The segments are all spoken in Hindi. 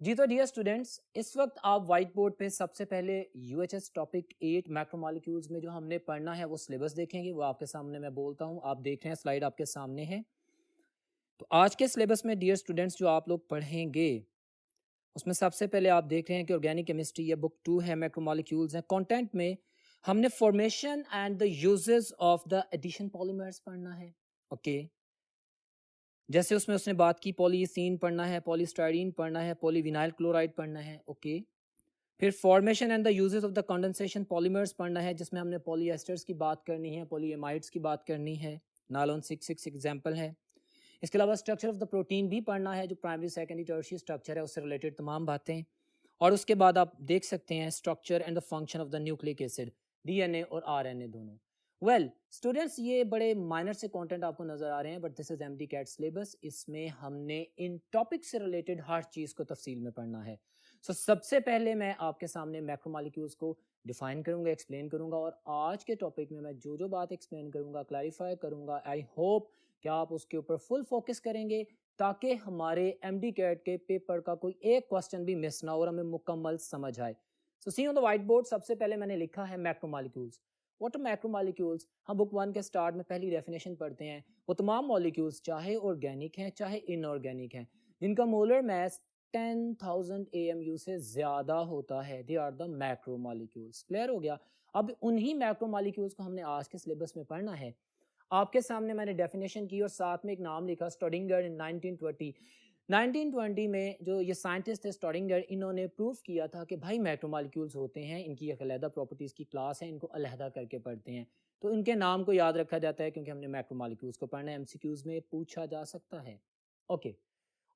जी तो डियर स्टूडेंट्स, इस वक्त आप वाइट बोर्ड पे सबसे पहले यूएचएस टॉपिक 8 मैक्रोमोलिक्यूल्स में जो हमने पढ़ना है वो सिलेबस देखेंगे। वो आपके सामने मैं बोलता हूँ, आप देख रहे हैं, स्लाइड आपके सामने है। तो आज के सिलेबस में डियर स्टूडेंट्स जो आप लोग पढ़ेंगे उसमें सबसे पहले आप देख रहे हैं कि ऑर्गेनिक केमिस्ट्री ये बुक 2 है, मैक्रोमोलिक्यूल्स है। कंटेंट में हमने formation and the uses of the addition polymers पढ़ना है। ओके, जैसे उसमें उसने बात की पॉलीसीन पढ़ना है, पॉलीस्टाइरीन पढ़ना है, पॉलीविनाइल क्लोराइड पढ़ना है। ओके, फिर formation and the uses of the condensation polymers पढ़ना है, जिसमें हमने पॉलीएस्टर्स की बात करनी है, पॉलीएमाइड्स की बात करनी है। नालोन 6 एग्जाम्पल है। इसके अलावा स्ट्रक्चर ऑफ द प्रोटीन भी पढ़ना है, जो प्राइमरी सेकेंडरी टर्शियरी स्ट्रक्चर है उससे रिलेटेड तमाम बातें। और उसके बाद आप देख सकते हैं structure and the function of the nucleic acid, DNA और आरएनए दोनों। वेल स्टूडेंट्स, ये बड़े माइनर से कंटेंट आपको नजर आ रहे हैं, but this is MD CAT syllabus. इसमें हमने इन टॉपिक से रिलेटेड हर चीज को तफसील में पढ़ना है। सबसे पहले मैं आपके सामने मैक्रोमोलिक्यूल्स को डिफाइन करूंगा, एक्सप्लेन करूंगा, और आज के टॉपिक में मैं जो जो बात एक्सप्लेन करूंगा, क्लैरिफाई करूंगा, आई होप कि आप उसके ऊपर फुल फोकस करेंगे, ताकि हमारे एमडी कैट के पेपर का कोई एक क्वेश्चन भी मिस ना हो और हमें मुकम्मल समझ आए। So see on the white board, सबसे पहले मैंने लिखा है मैक्रोमोलिक्यूल्स। What are macromolecules? हम बुक 1 के स्टार्ट में पहली डेफिनेशन पढ़ते हैं। वो तमाम मॉलिक्यूल्स, चाहे ऑर्गेनिक हैं चाहे इनऑर्गेनिक हैं, जिनका मोलर मास 10,000 AMU से ज़्यादा होता है, they are the macromolecules. Clear हो गया? अब उन्हीं मैक्रोमोलिक्यूल्स को हमने आज के सिलेबस में पढ़ना है। आपके सामने मैंने डेफिनेशन की और साथ में एक नाम लिखा, स्टोडिंगर इन 1920। 1920 में जो ये साइंटिस्ट थे स्टोडिंगर, इन्होंने प्रूफ किया था कि भाई मैक्रोमोलिक्यूल्स होते हैं, इनकी एक अलहदा प्रॉपर्टीज़ की क्लास है, इनको अलहदा करके पढ़ते हैं। तो इनके नाम को याद रखा जाता है क्योंकि हमने मैक्रोमोलिक्यूल्स को पढ़ना है, एमसीक्यूज़ में पूछा जा सकता है। ओके,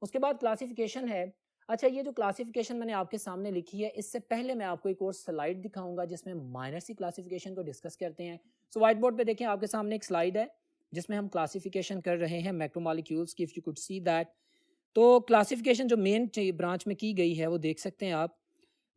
उसके बाद क्लासिफिकेशन है। अच्छा, ये जो क्लासिफिकेशन मैंने आपके सामने लिखी है, इससे पहले मैं आपको एक और स्लाइड दिखाऊंगा जिसमें माइनर सी क्लासिफिकेशन को डिस्कस करते हैं। व्हाइट बोर्ड पे देखें, आपके सामने एक स्लाइड है जिसमें हम क्लासिफिकेशन कर रहे हैं मैक्रोमोलिक्यूल्स की। If you could see that, तो क्लासिफिकेशन जो मेन ब्रांच में की गई है वो देख सकते हैं आप।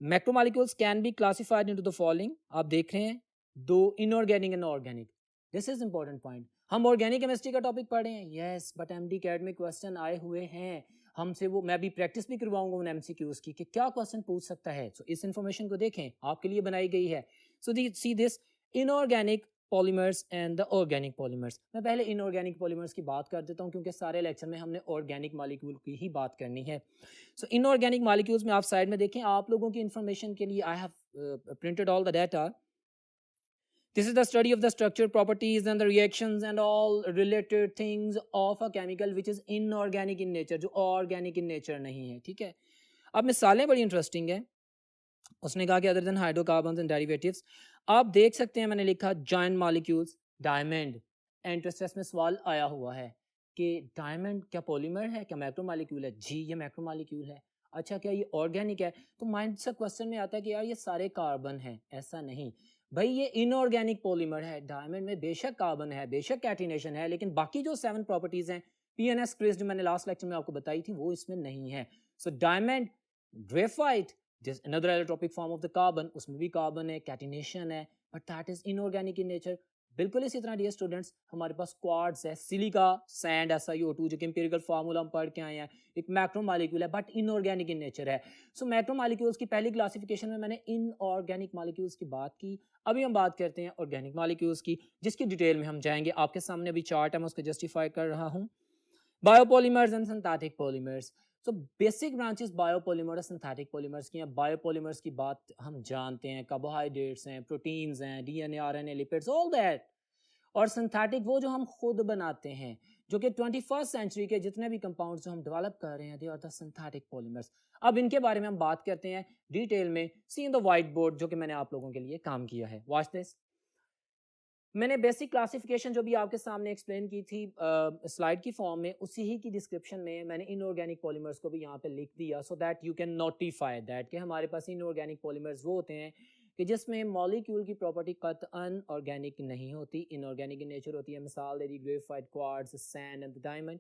Macromolecules can be classified into the following. आप देख रहे हैं दो, inorganic and organic. This is important point. हम ऑर्गेनिक केमिस्ट्री का टॉपिक पढ़े हैं, यस, बट एमडी कैट में क्वेश्चन आए हुए हैं हमसे, वो मैं भी प्रैक्टिस भी करवाऊंगा उन एमसीक्यूज की कि क्या क्वेश्चन पूछ सकता है। सो इस इंफॉर्मेशन को देखें, आपके लिए बनाई गई है। So see this inorganic polymers and the organic polymers. मैं पहले इनऑर्गेनिक पॉलीमर्स की बात कर देता हूं क्योंकि सारे लेक्चर में हमने ऑर्गेनिक मॉलिक्यूल की ही बात करनी है। सो इनऑर्गेनिक मॉलिक्यूल्स में आप साइड में देखें, आप लोगों की इंफॉर्मेशन के लिए I have printed all the data. This is the study of the structure, properties and the reactions and all related things of a chemical which is inorganic in nature, जो organic in nature नहीं है। ठीक है, अब मिसालें बड़ी इंटरेस्टिंग है। उसने कहा कि other than hydrocarbons and derivatives, आप देख सकते हैं मैंने लिखा जायंट मॉलिक्यूल्स, डायमंड। एंट्रेंस में सवाल आया हुआ है कि डायमंड क्या पॉलीमर है, क्या मैक्रोमोलिक्यूल है? जी, ये मैक्रोमोलिक्यूल है। अच्छा, क्या ये ऑर्गेनिक है? तो माइंड से क्वेश्चन में आता है कि यार ये सारे कार्बन हैं। ऐसा नहीं भाई, ये इनऑर्गेनिक पॉलीमर है। डायमंड में बेशक कार्बन है, बेशक कैटिनेशन है, लेकिन बाकी जो 7 प्रॉपर्टीज हैं, पीएनएस क्रिस जो मैंने लास्ट लेक्चर में आपको बताई थी, वो इसमें नहीं है। So diamond, graphite, just another allotropic form of the carbon, उसमें भी कार्बन है, कैटिनेशन है, but that is inorganic in nature. बिल्कुल इसी तरह डियर स्टूडेंट्स, हमारे पास क्वार्ट्ज है, सिलिका सैंड SiO2, जो कि एम्पिरिकल फार्मूला हम पढ़ के आए हैं, एक मैक्रोमोलिक्यूल है बट इनऑर्गेनिक इन नेचर है। सो मैक्रोमोलिक्यूल्स की पहली क्लासिफिकेशन में मैंने इनऑर्गेनिक मॉलिक्यूल्स की बात की। अभी हम बात करते हैं ऑर्गेनिक मॉलिक्यूल्स की, जिसकी डिटेल में हम जाएंगे। आपके सामने अभी चार्ट है, मैं उसको जस्टिफाई कर रहा हूँ। Biopolymers and synthetic polymers. So basic branches biopolymer और सिंथेटिक पॉलीमर्स की हैं। बायोपॉलीमर्स की बात हम जानते हैं, कार्बोहाइड्रेट्स हैं, प्रोटीन्स हैं, DNA, RNA, lipids, all that. और सिंथेटिक वो जो हम खुद बनाते हैं, जो कि 21st सेंचुरी के जितने भी कंपाउंड्स जो हम डेवलप कर रहे हैं, they are the synthetic polymers. अब इनके बारे में हम बात करते हैं डिटेल में। सी इन द व्हाइट बोर्ड, जो कि मैंने आप लोगों के लिए काम किया है। Watch this. मैंने बेसिक क्लासिफिकेशन जो भी आपके सामने एक्सप्लेन की थी स्लाइड की फॉर्म में, उसी ही की डिस्क्रिप्शन में मैंने इनऑर्गेनिक पॉलीमर्स को भी यहाँ पे लिख दिया, सो that you can notify that कि हमारे पास इनऑर्गेनिक पॉलीमर्स वो होते हैं कि जिसमें मॉलिक्यूल की प्रॉपर्टी कतअन ऑर्गेनिक नहीं होती, इनऑर्गेनिक इन नेचर होती है। मिसाल दे दी graphite, quartz, sand and diamond.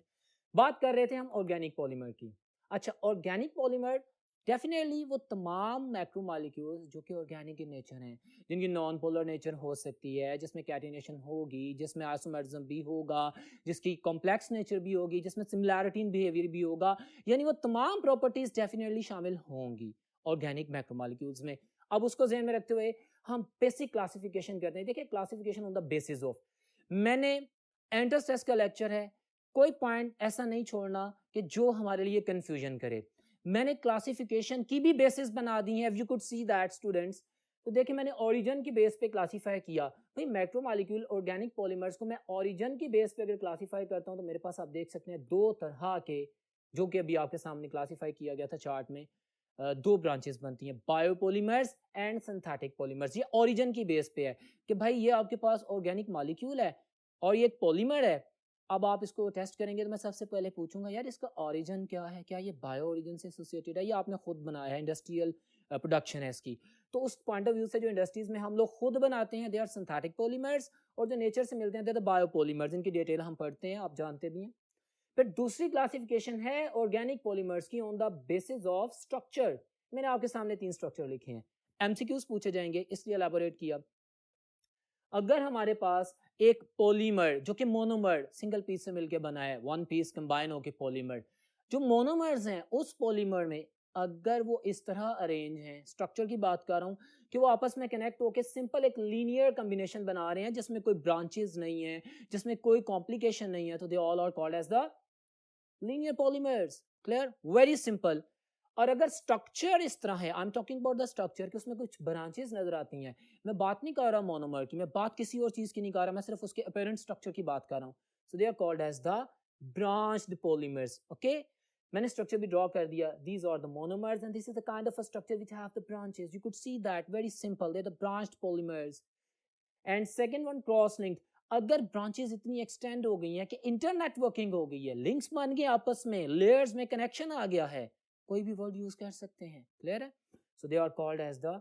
बात कर रहे थे हम ऑर्गेनिक पॉलीमर की। अच्छा, ऑर्गेनिक पॉलीमर डेफिनेटली वो तमाम मैक्रोमॉलिक्यूल्स जो कि ऑर्गेनिक इन नेचर हैं, जिनकी नॉन पोलर नेचर हो सकती है, जिसमें कैटिनेशन होगी, जिसमें आइसोमेरिज्म भी होगा, जिसकी कॉम्प्लेक्स नेचर भी होगी, जिसमें सिमिलैरिटी इन बिहेवियर भी होगा, यानी वो तमाम प्रॉपर्टीज डेफिनेटली शामिल होंगी ऑर्गेनिक मैक्रोमॉलिक्यूल्स में। अब उसको ध्यान में रखते हुए हम बेसिक क्लासिफिकेशन करते हैं। देखिए, classification on the basis of, मैंने एंट्रेंस टेस्ट का लेक्चर है, कोई पॉइंट ऐसा नहीं छोड़ना कि जो हमारे लिए कंफ्यूजन करे। मैंने क्लासिफिकेशन की भी बेसिस बना दी है, if you could see that students. तो देखिए, मैंने ओरिजिन की बेस पे क्लासीफाई किया। भाई मैक्रोमॉलिक्यूल ऑर्गेनिक पॉलीमर्स को मैं ओरिजिन की बेस पे अगर क्लासीफाई करता हूं तो मेरे पास आप देख सकते हैं दो तरह के, जो कि अभी आपके सामने क्लासीफाई किया गया था चार्ट में, दो ब्रांचेस बनती हैं, बायोपॉलीमर्स एंड सिंथेटिक पॉलीमर्स। ये ओरिजिन की बेस पे है कि भाई ये आपके पास ऑर्गेनिक मॉलिक्यूल है और ये एक पॉलीमर है। अब आप इसको टेस्ट करेंगे तो मैं सबसे पहले पूछूंगा, यार इसका ओरिजिन क्या है, क्या ये बायो ओरिजिन से एसोसिएटेड है या आपने खुद बनाया है, इंडस्ट्रियल प्रोडक्शन है इसकी। तो उस पॉइंट ऑफ व्यू से जो इंडस्ट्रीज में हम लोग खुद बनाते हैं दे आर सिंथेटिक पॉलीमर्स, और जो नेचर से मिलते हैं दे आर बायोपॉलीमर्स। इनकी डिटेल हम पढ़ते हैं, आप जानते भी हैं। फिर दूसरी क्लासिफिकेशन है ऑर्गेनिक पॉलीमर्स की on the basis of structure. मैंने आपके सामने 3 स्ट्रक्चर लिखे हैं, एमसीक्यूज पूछे जाएंगे इसलिए एलैबोरेट किया। अगर हमारे पास एक पॉलीमर जो कि मोनोमर सिंगल पीस से मिलकर बना है, वन पीस कंबाइन होकर पॉलीमर, जो मोनोमर्स हैं उस पॉलीमर में अगर वो इस तरह अरेंज हैं, स्ट्रक्चर की बात कर रहा हूं कि वो आपस में कनेक्ट होकर सिंपल एक लीनियर कॉम्बिनेशन बना रहे हैं जिसमें कोई ब्रांचेस नहीं है, जिसमें कोई कॉम्प्लिकेशन नहीं है, तो they all are called as the linear polymers. Clear, very simple. और अगर स्ट्रक्चर इस तरह है, I am talking about the structure कि उसमें कुछ ब्रांचेस नजर आती हैं, मैं बात नहीं कर रहा मोनोमर की, मैं बात किसी और चीज की नहीं कर रहा, मैं सिर्फ उसके अपीयरेंस स्ट्रक्चर की बात कर रहा हूं। So they are called as the branched polymers. Okay, मैंने स्ट्रक्चर भी ड्रॉ कर दिया, these are the monomers and this is the kind of a structure which have the branches, you could see that, very simple, they are the branched polymers. And second one, cross linked. अगर ब्रांचेस इतनी एक्सटेंड हो गई हैं कि इंटरनेटवर्किंग हो गई है, लिंक्स बन गए आपस में, लेयर्स में कनेक्शन आ गया है, कोई भी वर्ड यूज कर सकते हैं। क्लियर है? So they are called as the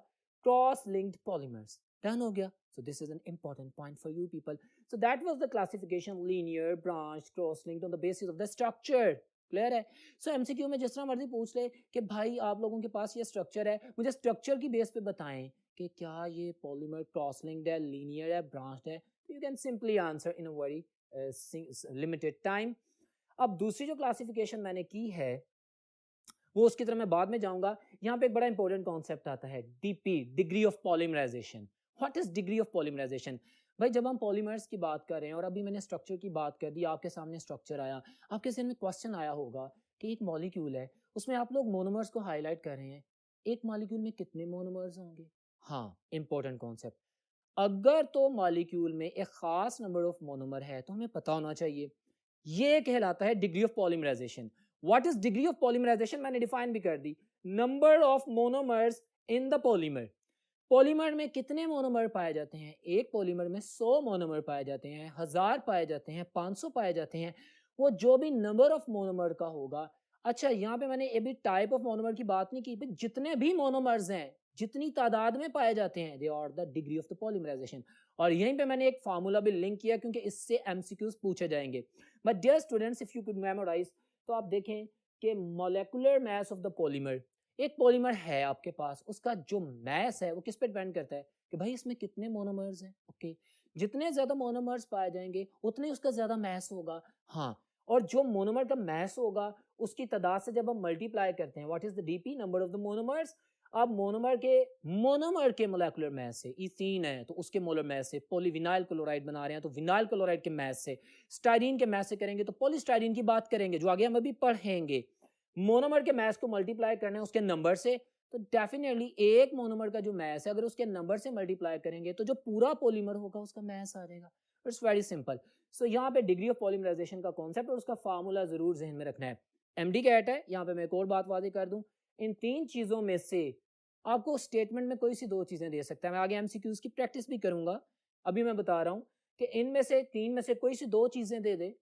cross linked polymers. Done हो गया। So this is an important point for you people. So that was the classification, linear, branch, cross linked on the basis of the structure. Clear है? सो एमसीक्यू में जिस तरह मर्जी पूछ ले कि भाई आप लोगों के पास ये स्ट्रक्चर है, मुझे स्ट्रक्चर की बेस पे बताएं कि क्या ये पॉलीमर क्रॉस लिंक्ड है, लीनियर है, ब्रांच्ड है। You can simply answer in a very limited time. अब दूसरी जो क्लासिफिकेशन मैंने की है वो उसकी तरफ मैं बाद में जाऊंगा। यहाँ पे एक बड़ा इंपॉर्टेंट कॉन्सेप्ट आता है, DP, degree of polymerisation. What is degree of polymerization? भाई जब हम पॉलीमर्स की बात कर रहे हैं और अभी मैंने स्ट्रक्चर की बात कर दी, आपके सामने स्ट्रक्चर आया, आपके जहन में क्वेश्चन आया होगा कि एक मॉलिक्यूल है, उसमें आप लोग मोनोमर्स को हाईलाइट कर रहे हैं, एक मॉलिक्यूल में कितने मोनोमर्स होंगे? हाँ, इंपॉर्टेंट कॉन्सेप्ट। अगर तो मॉलिक्यूल में एक खास नंबर ऑफ मोनोमर है तो हमें पता होना चाहिए, ये कहलाता है degree of polymerisation. What is degree of polymerisation? मैंने डिफाइन भी कर दी, number of monomers in the polymer. Polymer में कितने मोनोमर पाए जाते हैं? एक पॉलीमर में 100 मोनोमर पाए जाते हैं, 1000 पाए जाते हैं, 500 पाए जाते हैं, वो जो भी नंबर ऑफ मोनोमर का होगा। अच्छा, यहाँ पे मैंने अभी टाइप ऑफ मोनोमर की बात नहीं की, जितने भी मोनोमर्स हैं, जितनी तादाद में पाए जाते हैं, they are the degree of the polymerization. और यहीं पे मैंने एक फार्मूला भी लिंक किया क्योंकि इससे एमसीक्यूज पूछे जाएंगे। But dear students, if you could memorize, तो आप देखें कि molecular mass of the polymer, एक पॉलीमर है आपके पास, उसका जो मास है वो किस पे डिपेंड करता है कि भाई इसमें कितने मोनोमर्स हैं। ओके, जितने ज्यादा मोनोमर्स पाए जाएंगे उतने उसका ज्यादा मास होगा। हाँ, और जो मोनोमर का मास होगा उसकी तादाद से जब हम मल्टीप्लाई करते हैं, what is the DP, number of the monomers. अब मोनोमर के मोलेकुलर मास से, इथीन है तो उसके मोलर मास से, पॉलीविनाइल क्लोराइड बना रहे हैं तो विनाइल क्लोराइड के मास से, स्टाइरीन के मास से करेंगे तो पॉलीस्टाइरीन की बात करेंगे जो आगे हम अभी पढ़ेंगे। मोनोमर के मास को मल्टीप्लाई करना है उसके नंबर से, तो डेफिनेटली एक मोनोमर का जो मास है अगर उसके नंबर से मल्टीप्लाई करेंगे तो जो पूरा पॉलीमर होगा उसका मास आ जाएगा। It's very simple. सो यहाँ पे डिग्री ऑफ पॉलीमराइजेशन का कॉन्सेप्ट और उसका फार्मूला जरूर जहन में रखना है। एमडी कैट है, यहाँ पे मैं एक और बात वादी कर दूं, इन 3 चीजों में से आपको स्टेटमेंट में कोई सी 2 चीजें दे सकता है। मैं आगे एमसीक्यूज की प्रैक्टिस भी करूंगा, अभी मैं बता रहा हूं कि इनमें से 3 में से कोई सी 2 चीजें दे दे,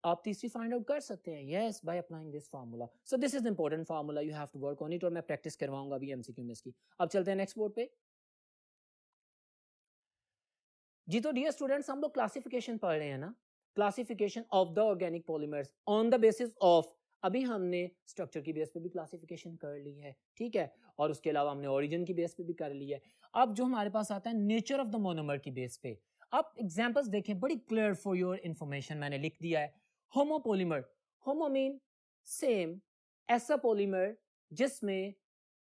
आप तीसरी फाइंड आउट कर सकते हैं, yes, by applying this formula. So this is important formula, you have to work on it, और मैं प्रैक्टिस करवाऊंगा अभी एमसीक्यू में इसकी। अब चलते हैं नेक्स्ट बोर्ड पे। जी तो डियर स्टूडेंट्स, हम लोग क्लासिफिकेशन पढ़ रहे हैं ना, classification of the organic polymers on the basis of अभी हमने स्ट्रक्चर की बेस पे भी क्लासिफिकेशन कर ली है, ठीक है, और उसके अलावा हमने ओरिजिन की बेस पे भी कर ली है। अब जो हमारे पास आता है नेचर ऑफ द मोनोमर की बेस पे, आप एग्जांपल्स देखें, बड़ी क्लियर फॉर योर इंफॉर्मेशन मैंने लिख दिया है। होमोपोलीमर, होमो मीन सेम, ऐसा पॉलीमर जिसमें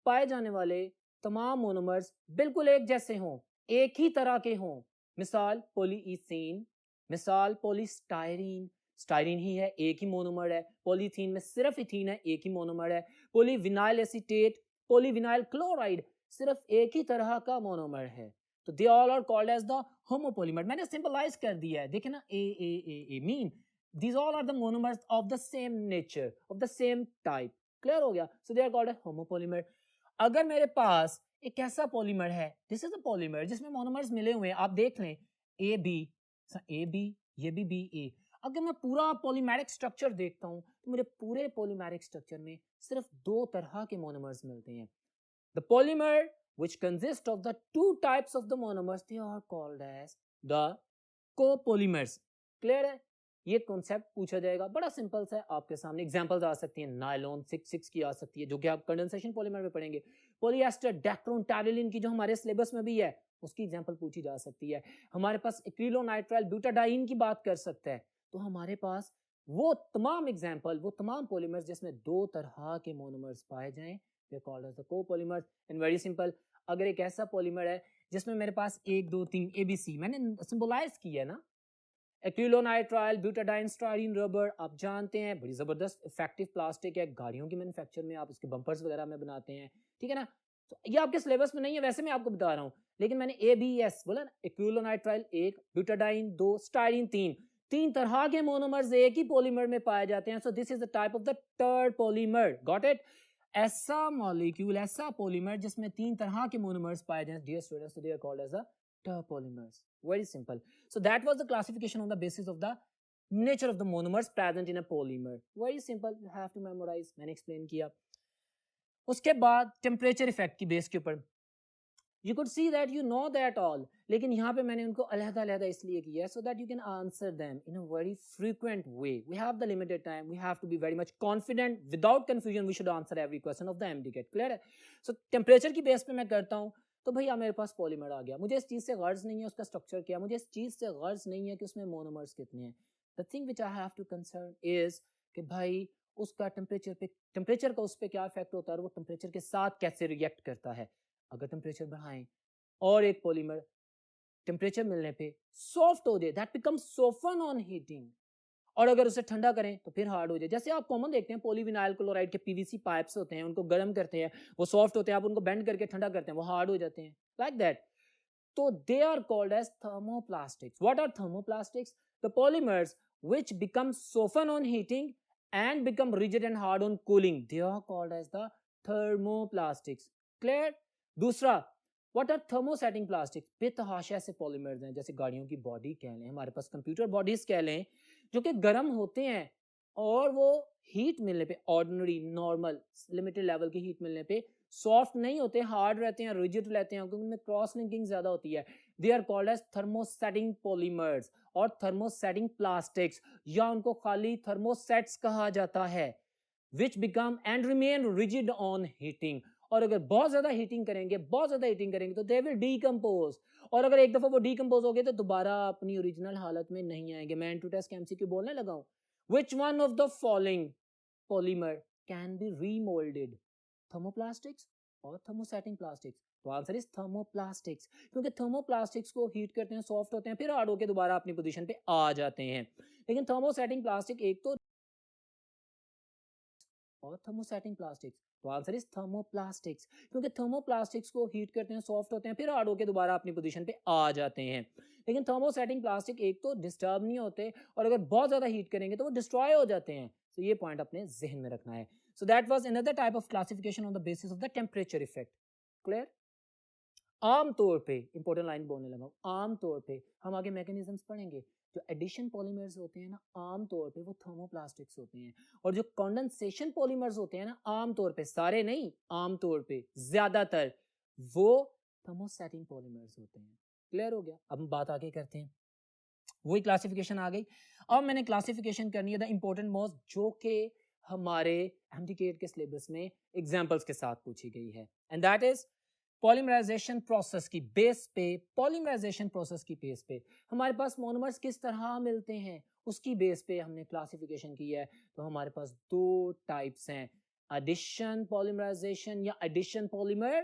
पाए जाने वाले तमाम मोनोमर्स बिल्कुल एक जैसे हों, एक ही तरह के हों। मिसाल पॉलीइथीन, मिसाल पॉलीस्टायरीन, स्टायरीन ही है, एक ही मोनोमर है। पॉलीथीन में सिर्फ इथीन है, एक ही मोनोमर है। पॉलीविनाइल एसीटेट, पॉलीविनाइल क्लोराइड, सिर्फ एक ही तरह का मोनोमर है। तो they all are called as the homopolymer. मैंने सिंपलाइज कर दिया है, देखिए ना, I mean these all are the monomers of the same nature, of the same type. Clear हो गया? So they are called a homopolymer. अगर मेरे पास एक ऐसा पॉलीमर है, दिस इज अ पॉलीमर जिसमें मोनोमर्स मिले हुए हैं, आप देख लें, ए बी, ये भी बी ए। अगर मैं पूरा पॉलीमेरिक स्ट्रक्चर देखता हूं तो मुझे पूरे पॉलीमेरिक स्ट्रक्चर में सिर्फ दो तरह के मोनोमर्स मिलते हैं। The polymer which consist of the two types of the monomers, they are called as the copolymers. Clear है? ये कॉन्सेप्ट पूछा जाएगा, बड़ा सिंपल सा है, आपके सामने एग्जांपल्स आ सकती हैं, नायलॉन 6 की आ सकती है जो कि आप कंडेंसेशन पॉलीमर में पढ़ेंगे। पॉलीएस्टर डेक्रोन टैरिलिन की जो हमारे सिलेबस में भी है, उसकी एग्जांपल पूछी जा सकती है। हमारे पास एक्रिलोनाइट्राइल ब्यूटाडाइन की बात कर सकता है। तो हमारे पास वो तमाम एग्जांपल, वो तमाम पॉलीमर्स जिसमें दो तरह के मोनोमर्स पाए जाएं, they called as the copolymers. And very simple, अगर एक ऐसा पॉलीमर है जिसमें मेरे पास 1 2 3 एबीसी मैंने सिंबलाइज किया है ना, एक्रिलोनाइट्राइल ब्यूटाडाइन स्टायरीन रबर, आप जानते हैं बड़ी जबरदस्त इफेक्टिव प्लास्टिक है, गाड़ियों की मैन्युफैक्चर में आप इसके बम्पर्स वगैरह में बनाते हैं, ठीक है ना। तो ये आपके सिलेबस में नहीं है, वैसे मैं आपको बता रहा हूँ, लेकिन मैंने ABS बोला ना, एक्रिलोनाइट्राइल 1, ब्यूटाडाइन 2, स्टायरीन 3, तीन तरह के मोनोमर्स एक ही पॉलीमर में पाए जाते हैं। So this is the type of the third polymer, got it. ऐसा मॉलिक्यूल, ऐसा पॉलीमर जिसमें तीन तरह के मोनोमर्स पाए जाते हैं, dear students, they are called as the terpolymers. Very simple. So that was the classification on the basis of the nature of the monomers present in a polymer. Very simple, you have to memorize. मैंने explain किया। उसके बाद टेम्परेचर इफेक्ट की बेस के ऊपर you could see that you know that all, लेकिन यहाँ पे मैंने उनको अलग-अलग इसलिए किया so that you can answer them in a very frequent way. We have the limited time, we have to be very much confident, without confusion we should answer every question of the MDCAT. Clear है? So टेम्परेचर की बेस पे मैं करता हूँ, तो भैया मेरे पास पॉलीमर आ गया, मुझे इस चीज़ से गर्ज नहीं है उसका स्ट्रक्चर क्या, मुझे इस चीज़ से गर्ज नहीं है कि उसमें मोनोमर्स कितने हैं। The thing which I have to concern is कि भाई उसका टेम्परेचर का उस पर क्या इफेक्ट होता है और वो टेम्परेचर के साथ कैसे रिएक्ट करता है। अगर टेम्परेचर बढ़ाएं और एक पॉलीमर टेम्परेचर मिलने पे सॉफ्ट हो जाए, that becomes soften on heating, और अगर उसे ठंडा करें तो फिर हार्ड हो जाए। जैसे आप कॉमन देखते हैं पॉलीविनाइल क्लोराइड के पीवीसी पाइप्स होते हैं, उनको गर्म करते हैं, वो सॉफ्ट होते हैं, आप उनको बेंड करके ठंडा करते हैं, वो हार्ड हो जाते हैं, लाइक दैट। तो they are called as thermoplastics. What are thermoplastics? The polymers which become soften on heating and become rigid and hard on cooling, they are called as the thermoplastics. Clear? दूसरा, what are thermosetting plastics? बेतहाशा ऐसे पॉलीमर्स हैं, जैसे गाड़ियों की बॉडी कह लें, हमारे पास कंप्यूटर बॉडीज कह लें, जो कि गर्म होते हैं और वो हीट मिलने पे, ऑर्डिनरी नॉर्मल लिमिटेड लेवल की हीट मिलने पे सॉफ्ट नहीं होते, हार्ड रहते हैं, रिजिड रहते हैं, क्योंकि उनमें क्रॉस लिंकिंग ज्यादा होती है। They are called as thermosetting polymers और थर्मोसेटिंग प्लास्टिक्स, या उनको खाली थर्मोसेट्स कहा जाता है, which become and remain rigid on heating. और अगर बहुत ज्यादा हीटिंग करेंगे, तो दे विल डीकंपोज, और अगर एक दफा वो डीकंपोज हो गए तो दोबारा अपनी ओरिजिनल हालत में नहीं आएंगे। मैं एंड टू टेस्ट एमसीक्यू बोलने लगा हूं, which one of the following polymer can be remoulded, thermoplastics और थर्मोसेटिंग प्लास्टिक्स? तो आंसर इज थर्मोप्लास्टिक्स, क्योंकि थर्मोप्लास्टिक्स को हीट करते हैं, सॉफ्ट होते हैं, फिर हार्ड होकर दोबारा अपनी पोजीशन पे आ जाते हैं। लेकिन थर्मोसेटिंग प्लास्टिक एक तो, और थर्मोसेटिंग प्लास्टिक्स, तो आंसर इज थर्मोप्लास्टिक्स, क्योंकि थर्मोप्लास्टिक्स को हीट करते हैं, सॉफ्ट होते हैं, फिर हार्ड होकर दोबारा अपनी पोजीशन पे आ जाते हैं। लेकिन थर्मोसेटिंग प्लास्टिक एक तो डिस्टर्ब नहीं होते, और अगर बहुत ज्यादा हीट करेंगे तो वो डिस्ट्रॉय हो जाते हैं। तो ये पॉइंट अपने जहन में रखना है। सो that was another type of classification on the basis of the temperature effect. Clear? आमतौर पे, इंपॉर्टेंट लाइन बोलने लगा हूं, आमतौर पे हम आगे मैकेनिज्म्स पढ़ेंगे, जो एडिशन पॉलीमर्स होते हैं ना, आमतौर पे वो थर्मोप्लास्टिक्स होते हैं, और जो कंडेंसेशन पॉलीमर्स होते हैं ना, आमतौर पे, सारे नहीं, आमतौर पे ज्यादातर वो थर्मोसेटिंग पॉलीमर्स होते हैं। क्लियर हो गया? अब हम बात आगे करते हैं, वही क्लासिफिकेशन आ गई। अब मैंने क्लासिफिकेशन करनी है द इंपॉर्टेंट मोस्ट, जो कि हमारे एमडीकेट के सिलेबस में एग्जाम्पल्स के साथ पूछी गई है, and that is polymerization process की बेस पे, पॉलीमराइजेशन प्रोसेस की बेस पे हमारे पास मोनोमर्स किस तरह मिलते हैं उसकी बेस पे हमने क्लासिफिकेशन की है। तो हमारे पास दो टाइप्स हैं, एडिशन पॉलीमराइजेशन या एडिशन पॉलीमर,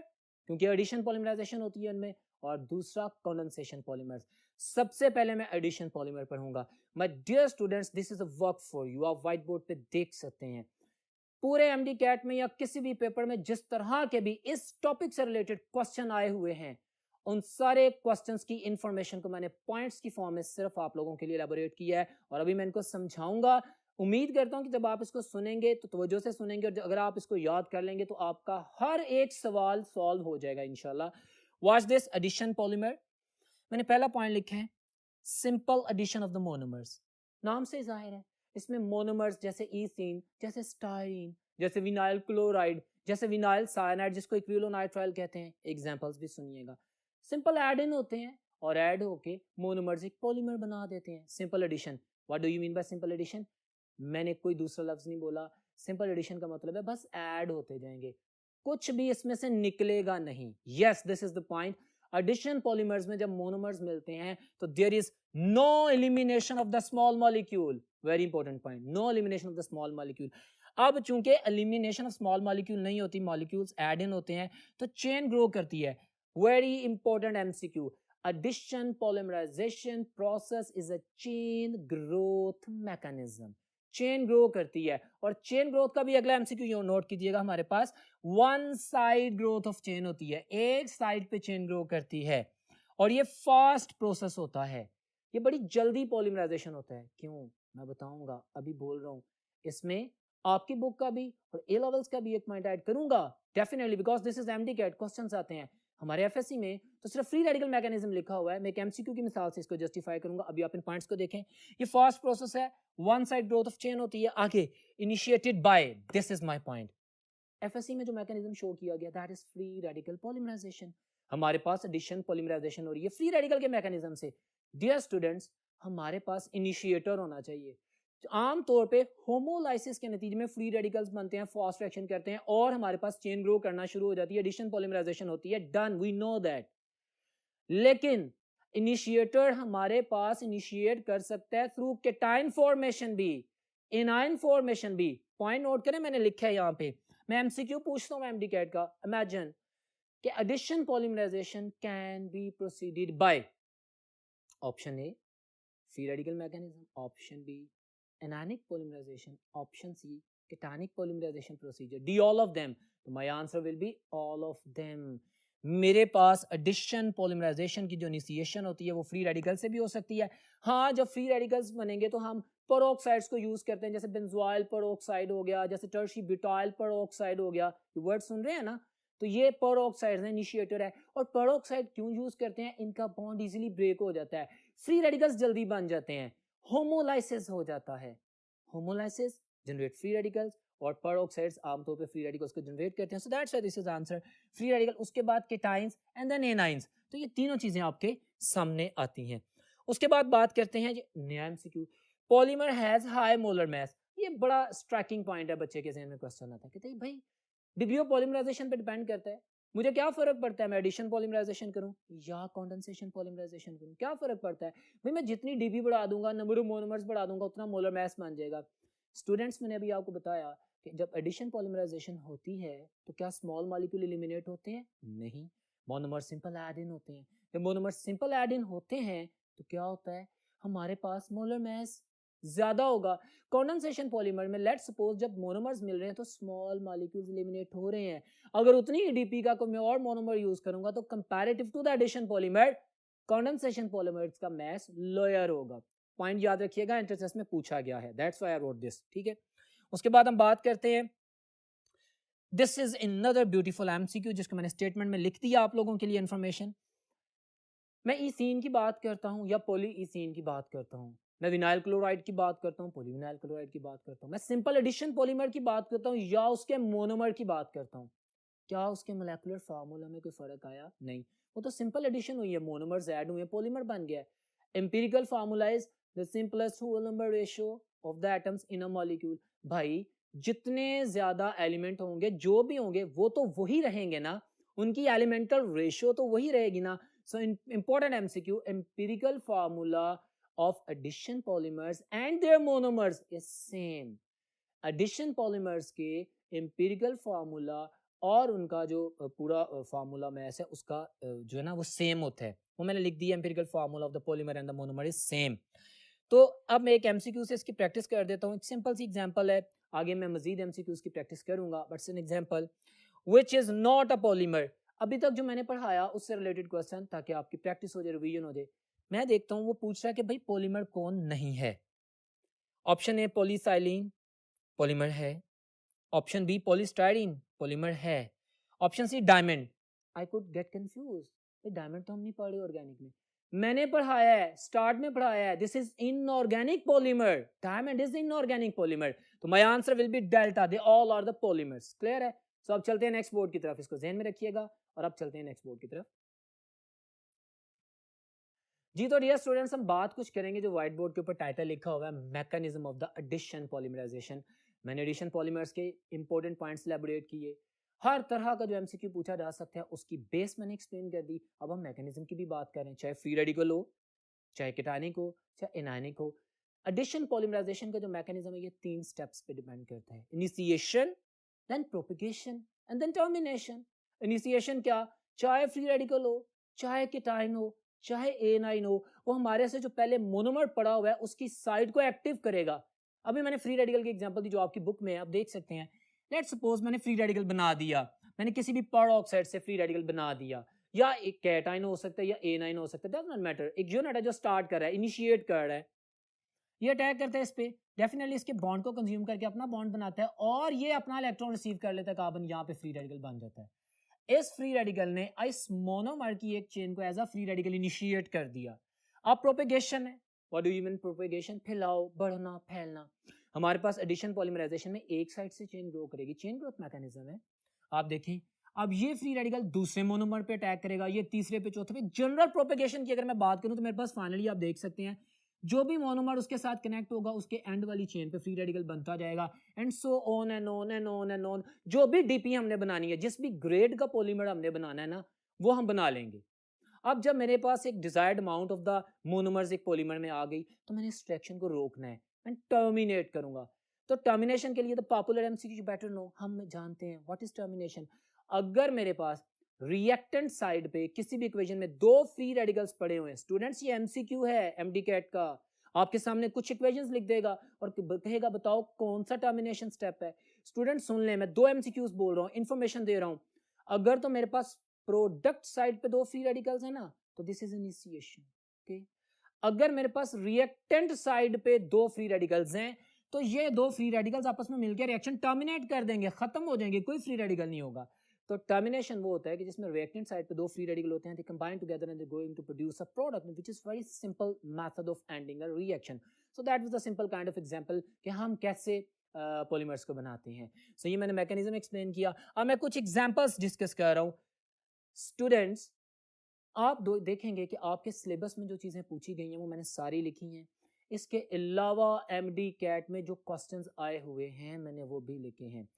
क्योंकि एडिशन पॉलीमराइजेशन होती है उनमें, और दूसरा कंडेंसेशन पॉलीमर। सबसे पहले मैं एडिशन पॉलीमर पढ़ूंगा। My dear students, this is a work for you, आप व्हाइट बोर्ड पे देख सकते हैं। पूरे एमडी कैट में या किसी भी पेपर में जिस तरह के भी इस टॉपिक से रिलेटेड क्वेश्चन आए हुए हैं, उन सारे क्वेश्चंस की इंफॉर्मेशन को मैंने पॉइंट्स की फॉर्म में सिर्फ आप लोगों के लिए एलैबोरेट किया है, और अभी मैं इनको समझाऊंगा। उम्मीद करता हूं कि जब आप इसको सुनेंगे तो तवज्जो से सुनेंगे, और अगर आप इसको याद कर लेंगे तो आपका हर एक सवाल सॉल्व हो जाएगा इंशाल्लाह। Watch this addition polymer. मैंने पहला पॉइंट लिखा है simple addition of the monomers. नाम से जाहिर है इसमें मोनोमर्स जैसे ईथीन, जैसे स्टाइरीन, जैसे विनाइल क्लोराइड, जैसे विनाइल साइनाइड जिसको एक्रिलोनाइट्राइल कहते हैं, एग्जांपल्स भी सुनिएगा, सिंपल ऐड इन होते हैं और ऐड होके मोनोमर्स एक पॉलीमर बना देते हैं। Simple addition. What do you mean by simple addition? मैंने कोई दूसरा लफ्ज नहीं बोला। सिंपल एडिशन का मतलब है बस ऐड होते जाएंगे, कुछ भी इसमें से निकलेगा नहीं। Yes, this is the point. Addition polymers में जब मोनोमर्स मिलते हैं तो there is no elimination of the small molecule. Very important point, no elimination of the small molecule. अब चूंकि एलिमिनेशन ऑफ स्मॉल मॉलिक्यूल नहीं होती, मॉलिक्यूल्स ऐड इन होते हैं, तो चेन ग्रो करती है। Very important MCQ, addition polymerization process is a chain growth mechanism। Chain grow करती है, और चेन ग्रोथ का भी अगला एमसीक्यू नोट कीजिएगा, हमारे पास one side growth of chain होती है, एक साइड पे चेन ग्रो करती है, और ये फास्ट प्रोसेस होता है, ये बड़ी जल्दी पॉलीमराइजेशन होता है। क्यों, मैं बताऊंगा, अभी बोल रहा हूं। इसमें आपकी बुक का भी और ए लेवल्स का भी एक पॉइंट ऐड करूंगा definitely, because this is MD CAT, questions आते हैं हमारे एफएससी में, तो सिर्फ फ्री रेडिकल मैकेनिज्म लिखा हुआ है। मैं एक एमसीक्यू की मिसाल से इसको जस्टिफाई करूंगा। अभी आप इन पॉइंट्स को देखें, ये फास्ट प्रोसेस है, one side growth of chain होती है, आगे initiated by, this is my point. FSC में जो मैकेनिज्म शो किया गया that is free radical polymerization. हमारे पास एडिशन पॉलीमराइजेशन हो रही है फ्री रेडिकल के मैकेनिज्म से। डियर स्टूडेंट्स, हमारे पास इनिशिएटर होना चाहिए। आमतौर पे होमोलाइसिस के नतीजे में फ्री रेडिकल्स बनते हैं, फास्ट रिएक्शन करते हैं, और हमारे पास चेन ग्रो करना शुरू हो जाती है, एडिशन पॉलीमराइजेशन होती है, डन, वी नो दैट। लेकिन इनिशिएटर हमारे पास इनिशिएट कर सकता है थ्रू केटाइन फॉर्मेशन भी, एनाइन फॉर्मेशन भी। पॉइंट नोट करें, मैंने लिखा है यहाँ पे। मैं एमसीक्यू पूछता हूँ एमडी कैट का, इमेजिन कि addition polymerization can be proceeded by option A free radical mechanism, option B anionic polymerization, option C cationic polymerization procedure, D all of them। तो my answer will be all of them। मेरे पास एडिशन पॉलीमराइजेशन की जो इनिशिएशन होती है वो फ्री रेडिकल से भी हो सकती है। हाँ, जब फ्री रेडिकल्स बनेंगे तो हम पेरोक्साइड्स को यूज करते हैं, जैसे बेंजोइल पेरोक्साइड हो गया, जैसे टर्शी ब्यूटाइल पेरोक्साइड हो गया। ये वर्ड सुन रहे हैं ना? तो ये पेरोक्साइड्स हैं, इनिशिएटर है। और पेरोक्साइड क्यों यूज करते हैं? इनका बॉन्ड इजीली ब्रेक हो जाता है, फ्री रेडिकल्स जल्दी बन जाते हैं, होमोलाइसिस हो जाता है। होमोलाइसिस जनरेट फ्री रेडिकल्स, और पेरोक्साइड्स आमतौर पे फ्री रेडिकल्स को जनरेट करते हैं। सो that's why this is answer, free radical. उसके बाद केटाइंस एंड देन एनाइंस। तो ये तीनों चीजें आपके सामने आती हैं। उसके बाद बात करते हैं नया MCQ, polymer has high molar mass. ये बड़ा स्ट्राइकिंग पॉइंट है, बच्चे के ज़हन में क्वेश्चन आता है, कहते हैं भाई डिग्री ऑफ पॉलीमराइजेशन पे डिपेंड करता है, मुझे क्या फर्क पड़ता है मैं एडिशन पॉलीमराइजेशन करूं या कंडेंसेशन पॉलीमराइजेशन करूं, क्या फर्क पड़ता है भाई? मैं जितनी डीबी बढ़ा दूंगा, नंबर ऑफ मोनोमर्स बढ़ा दूंगा, उतना मोलर मास बन जाएगा। स्टूडेंट्स, मैंने अभी आपको बताया कि जब एडिशन पॉलीमराइजेशन होती है तो क्या स्मॉल मॉलिक्यूल एलिमिनेट होते हैं? नहीं, मोनोमर सिंपल ऐड इन होते हैं। जब मोनोमर सिंपल ऐड इन होते हैं तो क्या होता है, हमारे पास मोलर मास ज्यादा होगा। कंडेंसेशन पॉलीमर में लेट्स सपोज जब मोनोमर्स मिल रहे हैं तो स्मॉल मॉलिक्यूल्स एलिमिनेट हो रहे हैं, अगर उतनी एडीपी का कोई मैं और मोनोमर यूज करूंगा तो comparative to the addition polymer, condensation polymers का मास लोअर होगा। पॉइंट याद रखिएगा, इंटरसेस में पूछा गया है, that's why I wrote this, ठीक है। उसके बाद हम बात करते हैं, this is another beautiful MCQ जिसको मैंने स्टेटमेंट में लिख दिया आप लोगों के लिए इंफॉर्मेशन। मैं ईथीन की बात करता हूं या पॉली ईथीन की बात करता हूं, मैं विनाइल क्लोराइड की बात करता हूं, पॉलीविनाइल क्लोराइड की बात करता हूं, मैं सिंपल एडिशन पॉलीमर की बात करता हूं या उसके मोनोमर की बात करता हूं, क्या उसके मोलेकुलर फार्मूला में कोई फर्क आया? नहीं, वो तो सिंपल एडिशन हुई है, मोनोमर्स ऐड हुए, पॉलीमर बन गया है। Empirical formula is the simplest whole number ratio of the atoms in a molecule. भाई जितने ज्यादा एलिमेंट होंगे, जो भी होंगे वो तो वही रहेंगे ना, उनकी एलिमेंटल रेशियो तो वही रहेगी ना. So important MCQ, empirical formula of addition polymers and their monomers is same. Addition polymers के एम्पिरिकल फार्मूला और उनका जो पूरा फार्मूला मैथ्स है उसका जो है ना वो सेम होता है. वो मैंने लिख दिया, empirical formula of the polymer and the monomer is same. तो अब मैं एक एमसीक्यू से इसकी प्रैक्टिस कर देता हूँ. एक सिंपल सी एग्जांपल है, आगे मैं मजीद एमसीक्यूज की प्रैक्टिस करूंगा, but it's an example which is not a polymer. अभी तक जो मैंने पढ़ाया उससे रिलेटेड क्वेश्चन, ताकि आपकी प्रैक्टिस हो जाए, रिवीजन हो जाए. मैं देखता हूँ वो पूछ रहा है कि भाई पॉलीमर कौन नहीं है. ऑप्शन ए पॉलीसाइलिन, पॉलीमर है. ऑप्शन बी पॉलीस्टाइरीन, पॉलीमर है. Option C diamond. I could get confuse, diamond तो हम नहीं पढ़े ऑर्गेनिक में. मैंने पढ़ाया है, स्टार्ट में पढ़ाया है, this is inorganic polymer, diamond is inorganic polymer. तो my answer will be delta, they all are the polymers. Clear है? सो अब चलते हैं नेक्स्ट बोर्ड की तरफ, इसको ध्यान में रखिएगा. और अब चलते हैं नेक्स्ट बोर्ड की तरफ. जी तो डियर स्टूडेंट्स, हम बात कुछ करेंगे जो व्हाइट बोर्ड के ऊपर टाइटल लिखा हुआ है, mechanism of the addition polymerization. मैंने एडिशन पॉलीमर्स के इंपॉर्टेंट पॉइंट्स एलैबोरेट किए. हर तरह का जो एमसीक्यू पूछा जा सकता है उसकी बेस मैंने एक्सप्लेन कर दी. अब हम मैकेनिज्म की भी बात करें, चाहे फ्री रेडिकल हो, चाहे केटानिक हो, चाहे एनायनिक हो. एडिशन पॉलीमराइजेशन का जो मैकेनिज्म है ये 3 स्टेप्स पे डिपेंड करता है. Initiation, then propagation and then termination. Initiation क्या? चाहे फ्री रेडिकल हो, चाहे केटाइन हो, चाहे A9 हो, वो हमारे से जो पहले मोनोमर पड़ा हुआ है उसकी साइड को एक्टिव करेगा. अभी मैंने फ्री रेडिकल की एग्जांपल दी जो आपकी बुक में है, आप देख सकते हैं. लेट्स सपोज मैंने फ्री रेडिकल बना दिया, मैंने किसी भी पेरोक्साइड से फ्री रेडिकल बना दिया, या एक कैटाइन हो सकता है या A9 हो सकता है, डज नॉट मैटर. एक यूनिट है जो स्टार्ट कर रहा है, इनिशिएट कर रहा है, ये अटैक करता है इस पे, डेफिनेटली इसके बॉन्ड को कंज्यूम करके अपना बॉन्ड बनाता है और ये अपना इलेक्ट्रॉन रिसीव कर लेता है कार्बन, यहाँ पे फ्री रेडिकल बन जाता है. इस फ्री रेडिकल ने इस मोनोमर की एक चेन को as a free radical initiate कर दिया. अब प्रोपेगेशन है. What do you mean propagation? फैलाव, बढ़ना, फैलना. हमारे पास एडिशन पॉलीमराइजेशन में एक साइड से चेन ग्रो करेगी, चेन ग्रोथ मैकेनिज्म है. आप देखें, अब ये फ्री रेडिकल दूसरे मोनोमर पे अटैक करेगा, ये तीसरे पे, चौथे पे. जनरल प्रोपेगेशन की अगर मैं बात करूं तो मेरे पास फाइनली आप देख सकते हैं जो भी मोनोमर उसके साथ कनेक्ट होगा उसके एंड वाली चेन पे फ्री रेडिकल बनता जाएगा, and so on and on and on and on. जो भी डीपी हमने बनानी है, जिस भी ग्रेड का पॉलीमर हमने बनाना है ना, वो हम बना लेंगे. अब जब मेरे पास एक desired amount of the monomers एक पॉलीमर में आ गई, तो मैंने इस रिएक्शन को रोकना है एंड टर्मिनेट करूंगा. तो टर्मिनेशन के लिए the popular MCQ better know, हम जानते हैं व्हाट इज टर्मिनेशन. अगर मेरे पास रिएक्टेंट साइड पे किसी भी इक्वेशन में 2 फ्री रेडिकल्स पड़े हुए हैं, स्टूडेंट्स ये एमसीक्यू है एमडी कैट का, आपके सामने कुछ इक्वेशंस लिख देगा और कहेगा बताओ कौन सा टर्मिनेशन स्टेप है. स्टूडेंट सुन ले, मैं 2 एमसीक्यूज बोल रहा हूँ, इंफॉर्मेशन दे रहा हूँ. अगर तो मेरे पास प्रोडक्ट साइड पे 2 फ्री रेडिकल्स है ना, तो दिस इज इनिशिएशन. ओके, अगर मेरे पास रिएक्टेंट साइड पे 2 फ्री रेडिकल्स हैं, तो ये 2 फ्री रेडिकल्स आपस में मिलकर रिएक्शन टर्मिनेट कर देंगे, खत्म हो जाएंगे, कोई फ्री रेडिकल नहीं होगा. तो टर्मिनेशन वो होता है कि जिसमें रिएक्टेंट साइड पे 2 फ्री रेडिकल होते हैं, they combine together and they going to produce a product which is very simple method of ending a reaction. So that was the simple kind of example कि हम कैसे पॉलीमर्स को बनाते हैं. सो ये मैंने मैकेनिज्म एक्सप्लेन किया. अब मैं कुछ एग्जांपल्स डिस्कस कर रहा हूं. स्टूडेंट्स, आप देखेंगे कि आपके सिलेबस में जो चीज़ें पूछी गई हैं वो मैंने सारी लिखी हैं. इसके अलावा एमडी कैट में जो क्वेश्चंस आए हुए हैं मैंने वो भी लिखे हैं.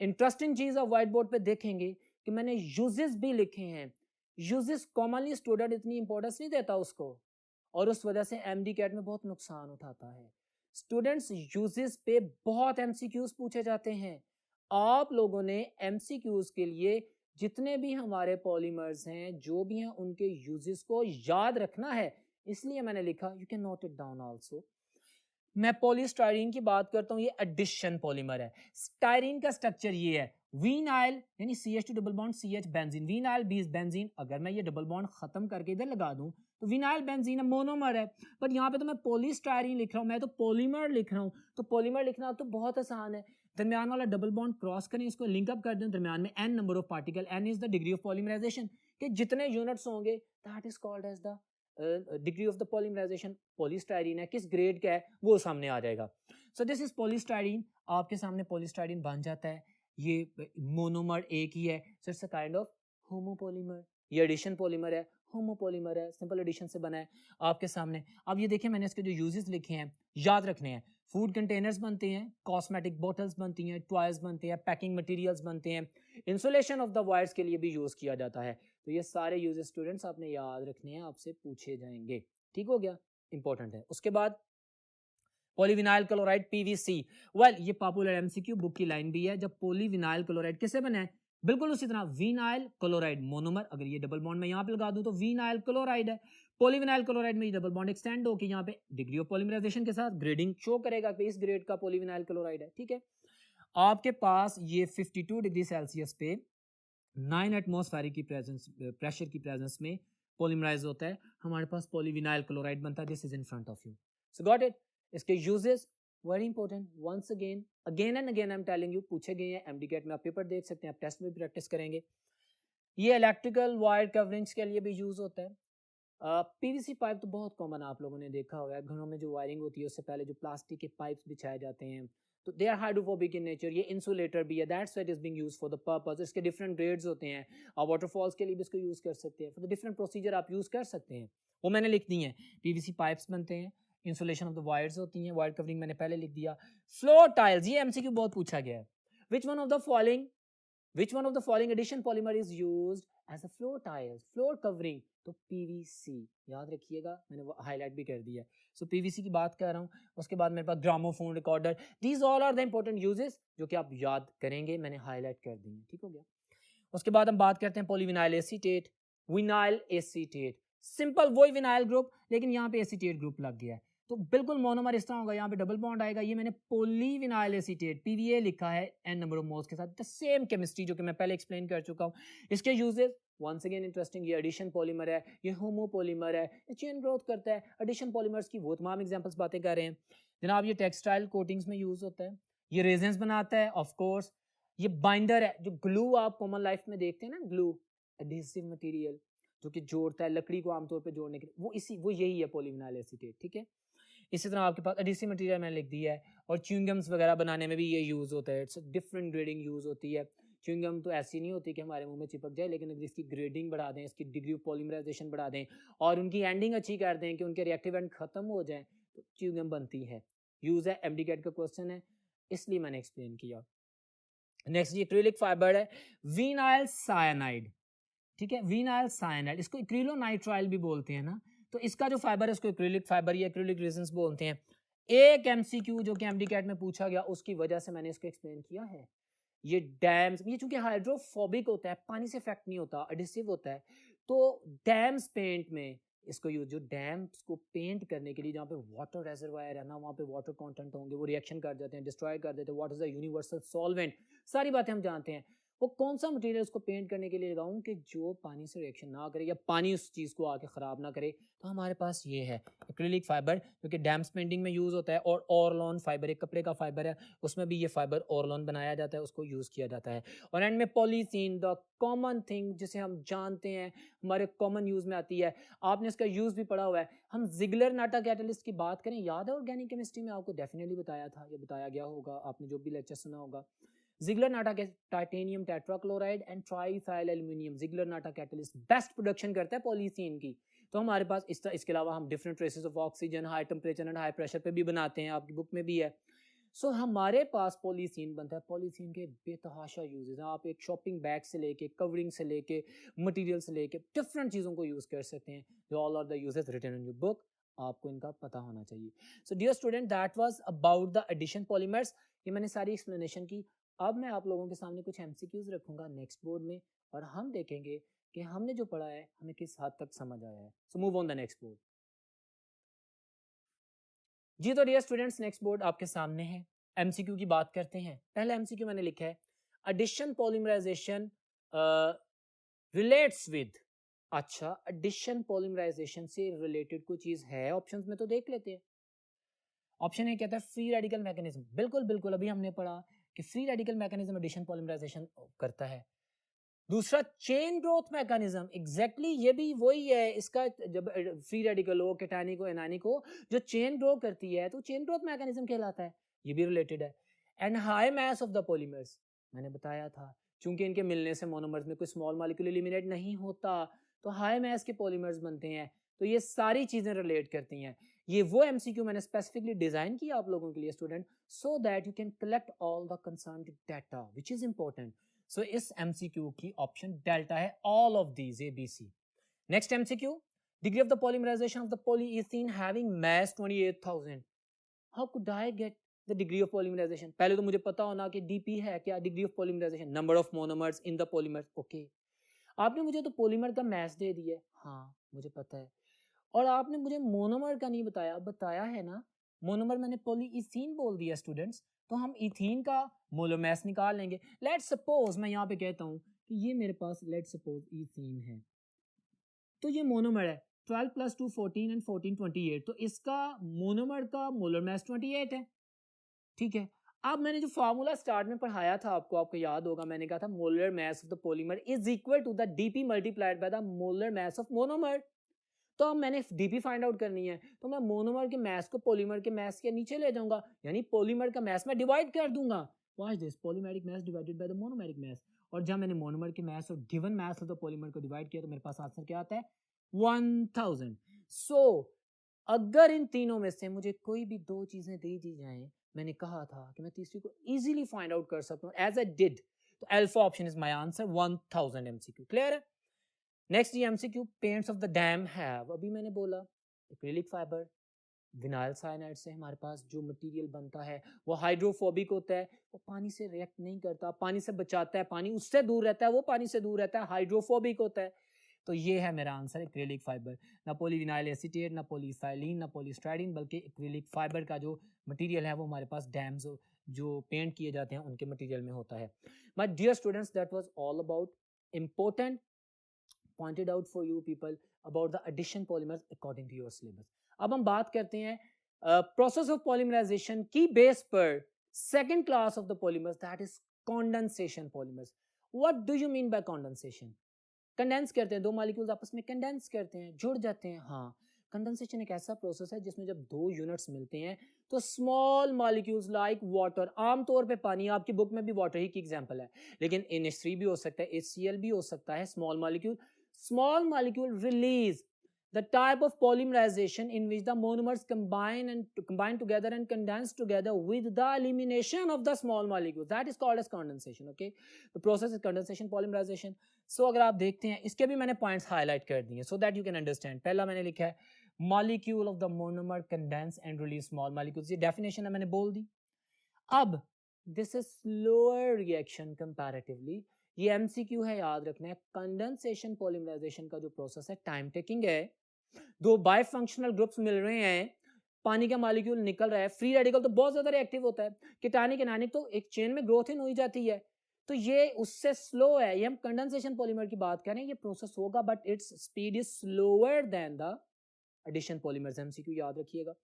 इंटरेस्टिंग चीज़ आप व्हाइट बोर्ड पे देखेंगे कि मैंने यूजेस भी लिखे हैं. यूजेस कॉमनली स्टूडेंट इतनी इंपॉर्टेंस नहीं देता उसको, और उस वजह से एमडी कैट में बहुत नुकसान उठाता है. स्टूडेंट्स, यूजेस पे बहुत एमसीक्यूज पूछे जाते हैं. आप लोगों ने एमसीक्यूज के लिए जितने भी हमारे पॉलीमर्स हैं, जो भी हैं, उनके यूजेस को याद रखना है, इसलिए मैंने लिखा. You can note it down also. मैं पॉलीस्टाइरीन की बात करता हूं, ये एडिशन पॉलीमर है. स्टाइरीन का स्ट्रक्चर ये है, विनाइल यानी CH2 double bond CH benzene, vinyl बीस बेंजीन. अगर मैं ये डबल बॉन्ड खत्म करके इधर लगा दूं तो विनाइल बेंजीन मोनोमर है. बट यहाँ पे तो मैं पॉलीस्टाइरीन लिख रहा हूं, मैं तो पॉलीमर लिख रहा हूं. तो पॉलीमर लिखना तो बहुत आसान है. दरमियान वाला डबल बॉन्ड क्रॉस करें, इसको लिंक अप कर दें, दरमियान में n number of particle, n is the degree of polymerization, कि जितने यूनिट्स होंगे that is called as the degree of the polymerization. Polystyrene है, किस ग्रेड का है वो सामने आ जाएगा. So this is polystyrene. आपके सामने पॉलीस्टाइरीन बन जाता है. ये मोनोमर एक ही है, so it's a kind of homopolymer. ये एडिशन पॉलीमर है, होमोपॉलीमर है, सिंपल एडिशन से बना है आपके सामने। अब ये देखिए मैंने इसके जो यूजेस लिखे हैं याद रखने हैं। फूड कंटेनर्स बनते हैं, कॉस्मेटिक बॉटल्स बनती हैं, टॉयज बनते हैं, पैकिंग मटेरियल्स बनते हैं, इंसुलेशन ऑफ द वायर्स के लिए भी यूज किया जाता है। तो ये सारे यूजेस स्टूडेंट्स आपने याद रखने हैं, आपसे पूछे जाएंगे। ठीक हो गया, इंपॉर्टेंट है। उसके बाद पॉलीविनाइल क्लोराइड पीवीसी। वेल ये पॉपुलर एमसीक्यू बुक की लाइन भी है। जब पॉलीविनाइल क्लोराइड किससे बना है, बिल्कुल उसी तरह विनाइल क्लोराइड मोनोमर, अगर ये डबल बॉन्ड मैं यहाँ पे लगा दूं तो विनाइल क्लोराइड है। पॉलीविनाइल क्लोराइड में ये डबल बॉन्ड एक्सटेंड होकर यहाँ पे डिग्री ऑफ पॉलीमराइजेशन के साथ ग्रेडिंग शो करेगा कि इस ग्रेड का पॉलीविनाइल क्लोराइड है। ठीक है, आपके पास ये 52 डिग्री सेल्सियस पे 9 एटमॉस्फेरिक की प्रेजेंस, प्रेशर की प्रेजेंस में पॉलीमराइज होता है, हमारे पास पॉलीविनाइल क्लोराइड बनता है। This is in front of you, so got it. इसके uses very important, once again and again I am telling you, पूछे गए हैं। एमडीकेट में आप पेपर देख सकते हैं, आप टेस्ट में भी प्रैक्टिस करेंगे। ये इलेक्ट्रिकल वायर कवरिंग्स के लिए भी यूज होता है। पीवीसी पाइप तो बहुत कॉमन आप लोगों ने देखा होगा है, घरों में जो वायरिंग होती है उससे पहले जो प्लास्टिक के पाइप्स बिछाए जाते हैं, तो they are hydrophobic in nature, ये इंसुलेटर भी है, that's why it is being used for the purpose. इसके डिफरेंट ग्रेड्स होते हैं, आप वाटरफॉल्स के लिए भी इसको यूज कर सकते हैं, फॉर द डिफरेंट प्रोसीजर आप यूज कर सकते हैं, वो मैंने लिख दी है। पीवीसी पाइप्स बनते हैं, इंसुलेशन ऑफ द वायर्स होती हैं, वायर कवरिंग मैंने पहले लिख दिया। फ्लोर टाइल्स, ये एमसीक्यू बहुत पूछा गया है। Which one of the following Which one of the following addition polymer is used as a floor tiles, floor covering? तो PVC याद रखिएगा, मैंने वो हाईलाइट भी कर दिया है। सो PVC की बात कर रहा हूँ। उसके बाद मेरे पास gramophone recorder, these all are the important uses जो कि आप याद करेंगे, मैंने हाईलाइट कर दी है। ठीक हो गया। उसके बाद हम बात करते हैं polyvinyl acetate, vinyl acetate, simple वही विनाइल ग्रुप लेकिन यहाँ पे एसीटेट ग्रुप लग गया है, तो बिल्कुल मोनोमर इस तरह होगा, यहाँ पे डबल बॉन्ड आएगा। ये मैंने पॉलीविनाइल एसीटेट पीवीए लिखा है एन नंबर ऑफ मोल्स के साथ, द सेम केमिस्ट्री जो कि मैं पहले एक्सप्लेन कर चुका हूँ। इसके यूजेस वंस अगेन इंटरेस्टिंग, ये एडिशन पॉलीमर है, ये होमोपॉलीमर है, ये चेन ग्रोथ करता है। एडिशन पॉलीमर्स की वो तमाम एग्जांपल्स बातें कर रहे हैं जनाब। ये टेक्सटाइल कोटिंग्स में यूज होता है, ये रेजेंस बनाता है ऑफ कोर्स। ये बाइंडर है, जो ग्लू आप कॉमन लाइफ में देखते हैं ना, ग्लू एडहेसिव मटेरियल जो कि जोड़ता है लकड़ी को आमतौर पे जोड़ने के लिए, वो यही है पॉलीविनाइल एसीटेट। ठीक है, इसी तरह आपके पास एडहेसिव मटेरियल मैंने लिख दिया है, और च्युइंगम्स वगैरह बनाने में भी ये यूज़ होता है। इट्स डिफरेंट ग्रेडिंग यूज़ होती है। च्युइंगम तो ऐसी नहीं होती कि हमारे मुंह में चिपक जाए, लेकिन अगर इसकी ग्रेडिंग बढ़ा दें, इसकी डिग्री ऑफ पॉलीमराइजेशन बढ़ा दें और उनकी एंडिंग अच्छी कर दें कि उनके रिएक्टिव एंड खत्म हो जाए, तो च्युइंगम बनती है। यूज़ है, एमडीकेट का क्वेश्चन है, इसलिए मैंने एक्सप्लेन किया। नेक्स्ट ये एक्रिलिक फाइबर है, विनाइल साइनाइड। ठीक है, विनाइल साइनाइड, इसको एक्रिलोनाइट्राइल भी बोलते हैं ना, तो इसका जो फाइबर है उसको एक्रिलिक फाइबर या एक्रिलिक रेजिन्स बोलते हैं। एक एमसीक्यू जो कि एमडीकेट में पूछा गया, उसकी वजह से मैंने इसको एक्सप्लेन किया है। ये डैम्स, ये चूंकि हाइड्रोफोबिक होता है, पानी से इफेक्ट नहीं होता, एडिसिव होता है, तो डैम्स पेंट में इसको यूज, जो डैम्स को पेंट करने के लिए जहाँ पे वाटर रेजर्वायर है ना, वहाँ पे वाटर कंटेंट होंगे, वो रिएक्शन कर जाते हैं, डिस्ट्रॉय कर देते हैं। What is the universal solvent, सारी बातें हम जानते हैं। वो कौन सा मटेरियल उसको पेंट करने के लिए लगाऊं कि जो पानी से रिएक्शन ना करे या पानी उस चीज़ को आके ख़राब ना करे, तो हमारे पास ये है एक्रिलिक फाइबर जो कि डैम्स पेंटिंग में यूज़ होता है। और ऑरलॉन फाइबर एक कपड़े का फाइबर है, उसमें भी ये फाइबर ऑरलॉन बनाया जाता है, उसको यूज़ किया जाता है। और एंड में पॉलीथीन, द कॉमन थिंग जिसे हम जानते हैं, हमारे कॉमन यूज़ में आती है, आपने इसका यूज़ भी पढ़ा हुआ है। हम जिगलर नाटा कैटलिस्ट की बात करें, याद है ऑर्गेनिक केमिस्ट्री में आपको डेफिनेटली बताया था, ये बताया गया होगा, आपने जो भी लेक्चर सुना होगा। जिगलर नाटा के titanium tetrachloride and triethyl aluminium, Ziegler Natta catalyst best production करता है पॉलीथीन की। तो हमारे पास इसके अलावा हम different traces of oxygen high temperature and high pressure पे भी बनाते हैं, आपकी बुक में भी है। सो हमारे पास पॉलीथीन बनता है, पॉलीथीन के बेतहाशा यूजेस हैं। आप एक शॉपिंग बैग से लेके, कवरिंग से लेके, मटेरियल से लेके डिफरेंट चीज़ों को यूज़ कर सकते हैं। जो all are the uses written in your book, आपको इनका पता होना चाहिए। So dear student, that was about the addition polymers. ये मैंने सारी एक्सप्लेनेशन की। अब मैं आप लोगों के सामने कुछ एमसीक्यूज रखूंगा नेक्स्ट बोर्ड में, और हम देखेंगे कि हमने जो पढ़ा है हमें किस हद तक समझ आया है। So move on the next board. जी तो डियर स्टूडेंट्स, नेक्स्ट बोर्ड आपके सामने है। एमसीक्यू की बात करते हैं। पहला एमसीक्यू मैंने लिखा है, एडिशन पॉलीमराइजेशन रिलेट्स विद। अच्छा, एडिशन पॉलीमराइजेशन से रिलेटेड कोई चीज है ऑप्शंस में, तो देख लेते हैं। ऑप्शन ए कहता है फ्री रेडिकल मैकेनिज्म, बिल्कुल बिल्कुल अभी हमने पढ़ा कि free radical mechanism addition polymerization करता है। दूसरा चेन ग्रोथ मैकेनिज्म, एग्जैक्टली ये भी वही है इसका, जब फ्री रेडिकल हो, कैटायनिक हो, एनायनिक हो, जो चेन ग्रो करती है तो चेन ग्रोथ मैकेनिज्म कहलाता है, ये भी रिलेटेड है। And high mass of the polymers, मैंने बताया था चूंकि इनके मिलने से मोनोमर्स में कोई स्मॉल मॉलिक्यूल एलिमिनेट नहीं होता, तो हाई मास के पॉलीमर्स बनते हैं। तो ये सारी चीज़ें रिलेट करती हैं। ये वो एमसीक्यू मैंने स्पेसिफिकली डिज़ाइन किया आप लोगों के लिए student, so that you can collect all the concerned data which is important. So इस एमसीक्यू की ऑप्शन डेल्टा है, all of these A B C. Next MCQ, degree of the polymerization of the polyethene having mass 28,000. How could I get the degree of polymerization? पहले तो मुझे पता होना कि डीपी है क्या, degree of polymerization, number of monomers in the polymer. Okay. आपने मुझे तो पॉलीमर का मैस दे दिया है, हाँ मुझे पता है, और आपने मुझे मोनोमर का नहीं बताया, बताया है ना, मोनोमर मैंने पॉलीइथीन बोल दिया स्टूडेंट्स, तो हम इथीन का मोलर मैस निकाल लेंगे। लेट्स सपोज मैं यहाँ पे कहता हूँ कि ये मेरे पास लेट्स सपोज इथीन है, तो ये मोनोमर है, 12 प्लस 2 14 एंड 14 28, तो इसका मोनोमर का मोलर मैस 28 है। ठीक है, अब मैंने जो फार्मूला स्टार्ट में पढ़ाया था आपको, आपको याद होगा, मैंने कहा था molar mass of the polymer is equal to the DP multiplied by the molar mass of monomer. तो अब मैंने डीपी फाइंड आउट करनी है, तो मैं मोनोमर के मैस को पॉलीमर के मैस के नीचे ले जाऊंगा, यानी पॉलीमर का मैस मैं डिवाइड कर दूंगा। What is this, polymeric mass divided by the monomeric mass. और जब मैंने मोनोमर के मैस और given mass of the polymer को डिवाइड किया तो मेरे पास आंसर क्या आता है, 1000। सो अगर इन तीनों में से मुझे कोई भी दो चीजें दे दी जाएं, मैंने कहा था कि मैं तीसरी को इजीली फाइंड आउट कर सकता हूं एज आई डिड, तो alpha option is my answer, 1000 MCQ. Clear है? नेक्स्ट ये MCQ, paints of the dam have, अभी मैंने बोला एक्रिलिक फाइबर, विनाइल साइनाइड से हमारे पास जो मटेरियल बनता है वो हाइड्रोफोबिक होता है, वो पानी से रिएक्ट नहीं करता, पानी से बचाता है, पानी उससे दूर रहता है, वो पानी से दूर रहता है, हाइड्रोफोबिक होता है। तो ये है मेरा आंसर, एक्रिलिक फाइबर। ना पॉलीविनाइल एसीटेट, ना पॉलीइथाइलीन, ना पॉलीस्टाइरीन, बल्कि एक्रिलिक फाइबर का जो मटेरियल है वो हमारे पास डैम्स जो पेंट किए जाते हैं उनके मटेरियल में होता है। My dear students, that was all about important pointed out for you people about the addition polymers according to your syllabus. अब हम बात करते हैं प्रोसेस ऑफ पॉलीमराइजेशन की बेस पर second class of the polymers, that is condensation polymers. What do you mean bye condensation? Condense करते हैं, दो मॉलिक्यूल्स आपस में कंडेंस करते हैं, जुड़ जाते हैं। हाँ, कंडेंसेशन एक ऐसा प्रोसेस है जिसमें जब दो यूनिट्स मिलते हैं तो स्मॉल मॉलिक्यूल्स लाइक वाटर, आमतौर पे पानी, आपकी बुक में भी वाटर ही की एग्जांपल है, लेकिन NH3 भी हो सकता है, HCl भी हो सकता है, small molecule release the type of polymerization in which the monomers combine together and condense together with the elimination of the small molecules, that is called as condensation. Okay, the process is condensation polymerization. So अगर आप देखते हैं, इसके भी मैंने पॉइंट्स हाईलाइट कर दिए so that you can understand. पहला मैंने लिखा है molecule of the monomer condense and release small molecules, ये डेफिनेशन है मैंने बोल दी। अब this is slower reaction comparatively, ये एमसीक्यू है, याद रखना है। कंडेंसेशन पॉलीमराइजेशन का जो प्रोसेस है टाइम टेकिंग है, दो बायफंक्शनल ग्रुप्स मिल रहे हैं, पानी का मॉलिक्यूल निकल रहा है, फ्री रेडिकल तो बहुत ज्यादा रिएक्टिव होता है, कीटानिक एनानिक तो एक चेन में ग्रोथ इन हो जाती है, तो ये उससे स्लो है। ये हम कंडेंसेशन पॉलीमर की बात करें, ये प्रोसेस होगा but its speed is slower than the addition polymers. MCQ याद रखिएगा,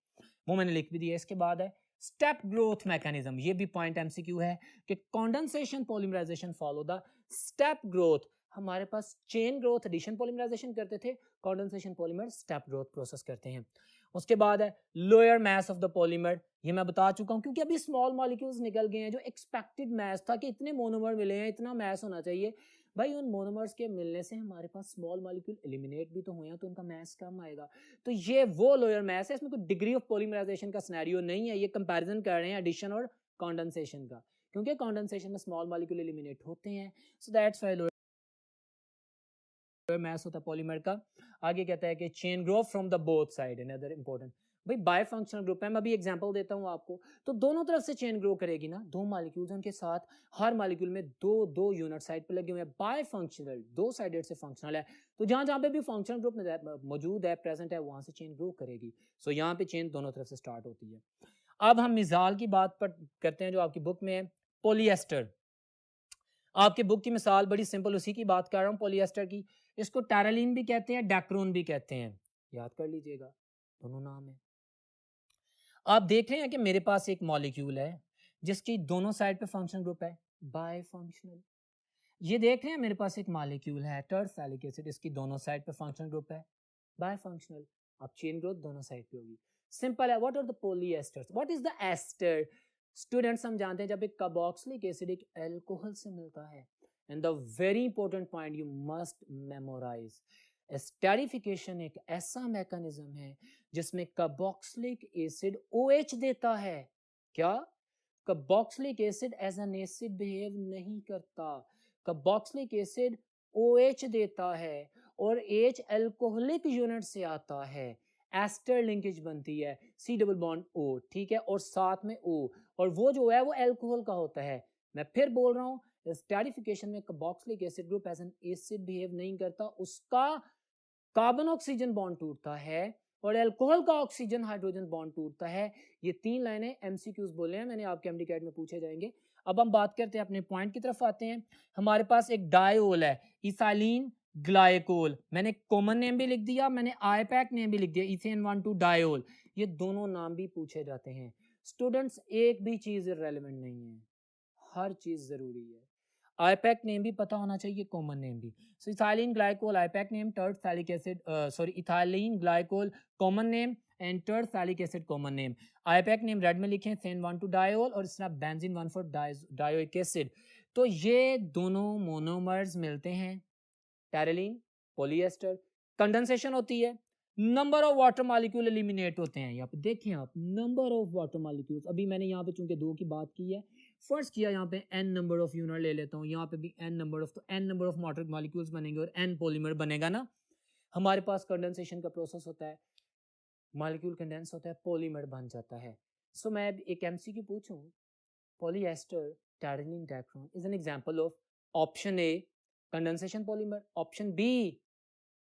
वो मैंने लिख भी दिया। इसके बाद है स्टेप ग्रोथ मैकेनिज्म, ये भी पॉइंट एमसीक्यू है कि condensation polymerization follow the step growth. हमारे पास चेन ग्रोथ एडिशन पॉलीमराइजेशन करते थे, condensation polymer step growth process करते हैं। उसके बाद है lower mass of the polymer, ये मैं बता चुका हूं क्योंकि अभी स्मॉल मॉलिक्यूल्स निकल गए हैं, जो एक्सपेक्टेड मास था कि इतने मोनोमर मिले हैं, इतना मास होना चाहिए, भाई उन मोनोमर्स के मिलने से हमारे पास स्मॉल मॉलिक्यूल एलिमिनेट भी तो हुए हैं, तो उनका मास कम आएगा। तो ये वो लोअर मास है, इसमें कोई डिग्री ऑफ पॉलीमराइजेशन का सिनेरियो नहीं है, ये कंपैरिजन कर रहे हैं एडिशन और कंडेंसेशन का, क्योंकि कंडेंसेशन में स्मॉल मॉलिक्यूल एलिमिनेट होते हैं, सो दैट्स व्हाई लोअर मास होता है पॉलीमर का। आगे कहता है कि chain grow from the both side, another important, भाई बायफंक्शनल ग्रुप है, मैं अभी एग्जांपल देता हूं आपको, तो दोनों तरफ से चेन ग्रो करेगी ना, दो मॉलिक्यूल्स उनके साथ, हर मॉलिक्यूल में दो दो यूनिट साइड पे लगे हुए हैं, बायफंक्शनल, दो साइडेड से फंक्शनल है, तो जहां जहां पे भी फंक्शनल ग्रुप मौजूद है, प्रेजेंट है, वहां से चेन ग्रो करेगी। सो यहाँ पे चेन दोनों तरफ से स्टार्ट होती है। अब हम मिसाल की बात पर करते हैं जो आपकी बुक में है, पॉलीएस्टर। आपके बुक की मिसाल बड़ी सिंपल, उसी की बात कर रहा हूँ, पॉलीएस्टर की। इसको टैरालीन भी कहते हैं, डैक्रोन भी कहते हैं, याद कर लीजिएगा, दोनों नाम है। आप देख रहे हैं कि मेरे पास एक मॉलिक्यूल है जिसकी दोनों साइड पे फंक्शन ग्रुप है, बाय फंक्शनल। ये देख रहे हैं मेरे पास एक मॉलिक्यूल है टर्फेलिक एसिड, इसकी दोनों साइड पे फंक्शन ग्रुप है, बाय फंक्शनल। अब चेन ग्रोथ दोनों साइड पे होगी, सिंपल है। What are the polyesters, what is the ester? Students हम जानते हैं जब एक कार्बोक्सिलिक एसिड एक अल्कोहल से मिलता है, and the very important point you must memorize, esterification एक ऐसा मैकेनिज्म है जिसमें कार्बोक्सिलिक एसिड OH देता है। क्या? Carboxylic acid as an acid behave नहीं करता, कार्बोक्सिलिक एसिड OH देता है और H अल्कोहलिक यूनिट से आता है, एस्टर लिंकेज बनती है, C डबल बॉन्ड O, ठीक है, और साथ में O, और वो जो है वो अल्कोहल का होता है। मैं फिर बोल रहा हूँ, स्टेरिफिकेशन में carboxylic acid group as an acid behave नहीं करता, उसका कार्बन ऑक्सीजन बॉन्ड टूटता है और अल्कोहल का ऑक्सीजन हाइड्रोजन बॉन्ड टूटता है। ये 3 लाइनें एमसीक्यूज बोले हैं मैंने, आपके एमडी कैट में पूछे जाएंगे। अब हम बात करते हैं अपने पॉइंट की तरफ आते हैं। हमारे पास एक डायोल है, इथाइलिन ग्लाइकोल, मैंने कॉमन नेम भी लिख दिया, मैंने आईपैक नेम भी लिख दिया, इथेन 1,2 डायोल, ये दोनों नाम भी पूछे जाते हैं। स्टूडेंट्स एक भी चीज इररेलेवेंट नहीं है, हर चीज जरूरी है। आईपैक नेम भी पता होना चाहिए, कॉमन नेम भी। So ethylene glycol IUPAC name, terephthalic acid, sorry ethylene glycol common name and terephthalic acid common name. IUPAC name red में लिखें, सेन 1,2 डायोल और इस तरह बेंजीन 1,4 डायोइक एसिड। तो ये दोनों मोनोमर्स मिलते हैं, टेरेलिन पॉलीएस्टर, कंडेंसेशन होती है, number of water molecule eliminate होते हैं। यहाँ पे देखें आप, नंबर ऑफ वाटर मॉलिक्यूल्स, अभी मैंने यहाँ पे चूंकि 2 की बात की है, फर्स्ट किया यहाँ पे n नंबर ऑफ यूनिट ले लेता हूँ, यहाँ पे भी n नंबर ऑफ, तो n number of water molecules बनेंगे और n पॉलीमर बनेगा ना। हमारे पास कंडेंसेशन का प्रोसेस होता है, मॉलिक्यूल कंडेंस होता है, पॉलीमर बन जाता है। सो मैं एक एमसीक्यू पूछूं, polyester terylene dacron is an example of option A condensation polymer, option B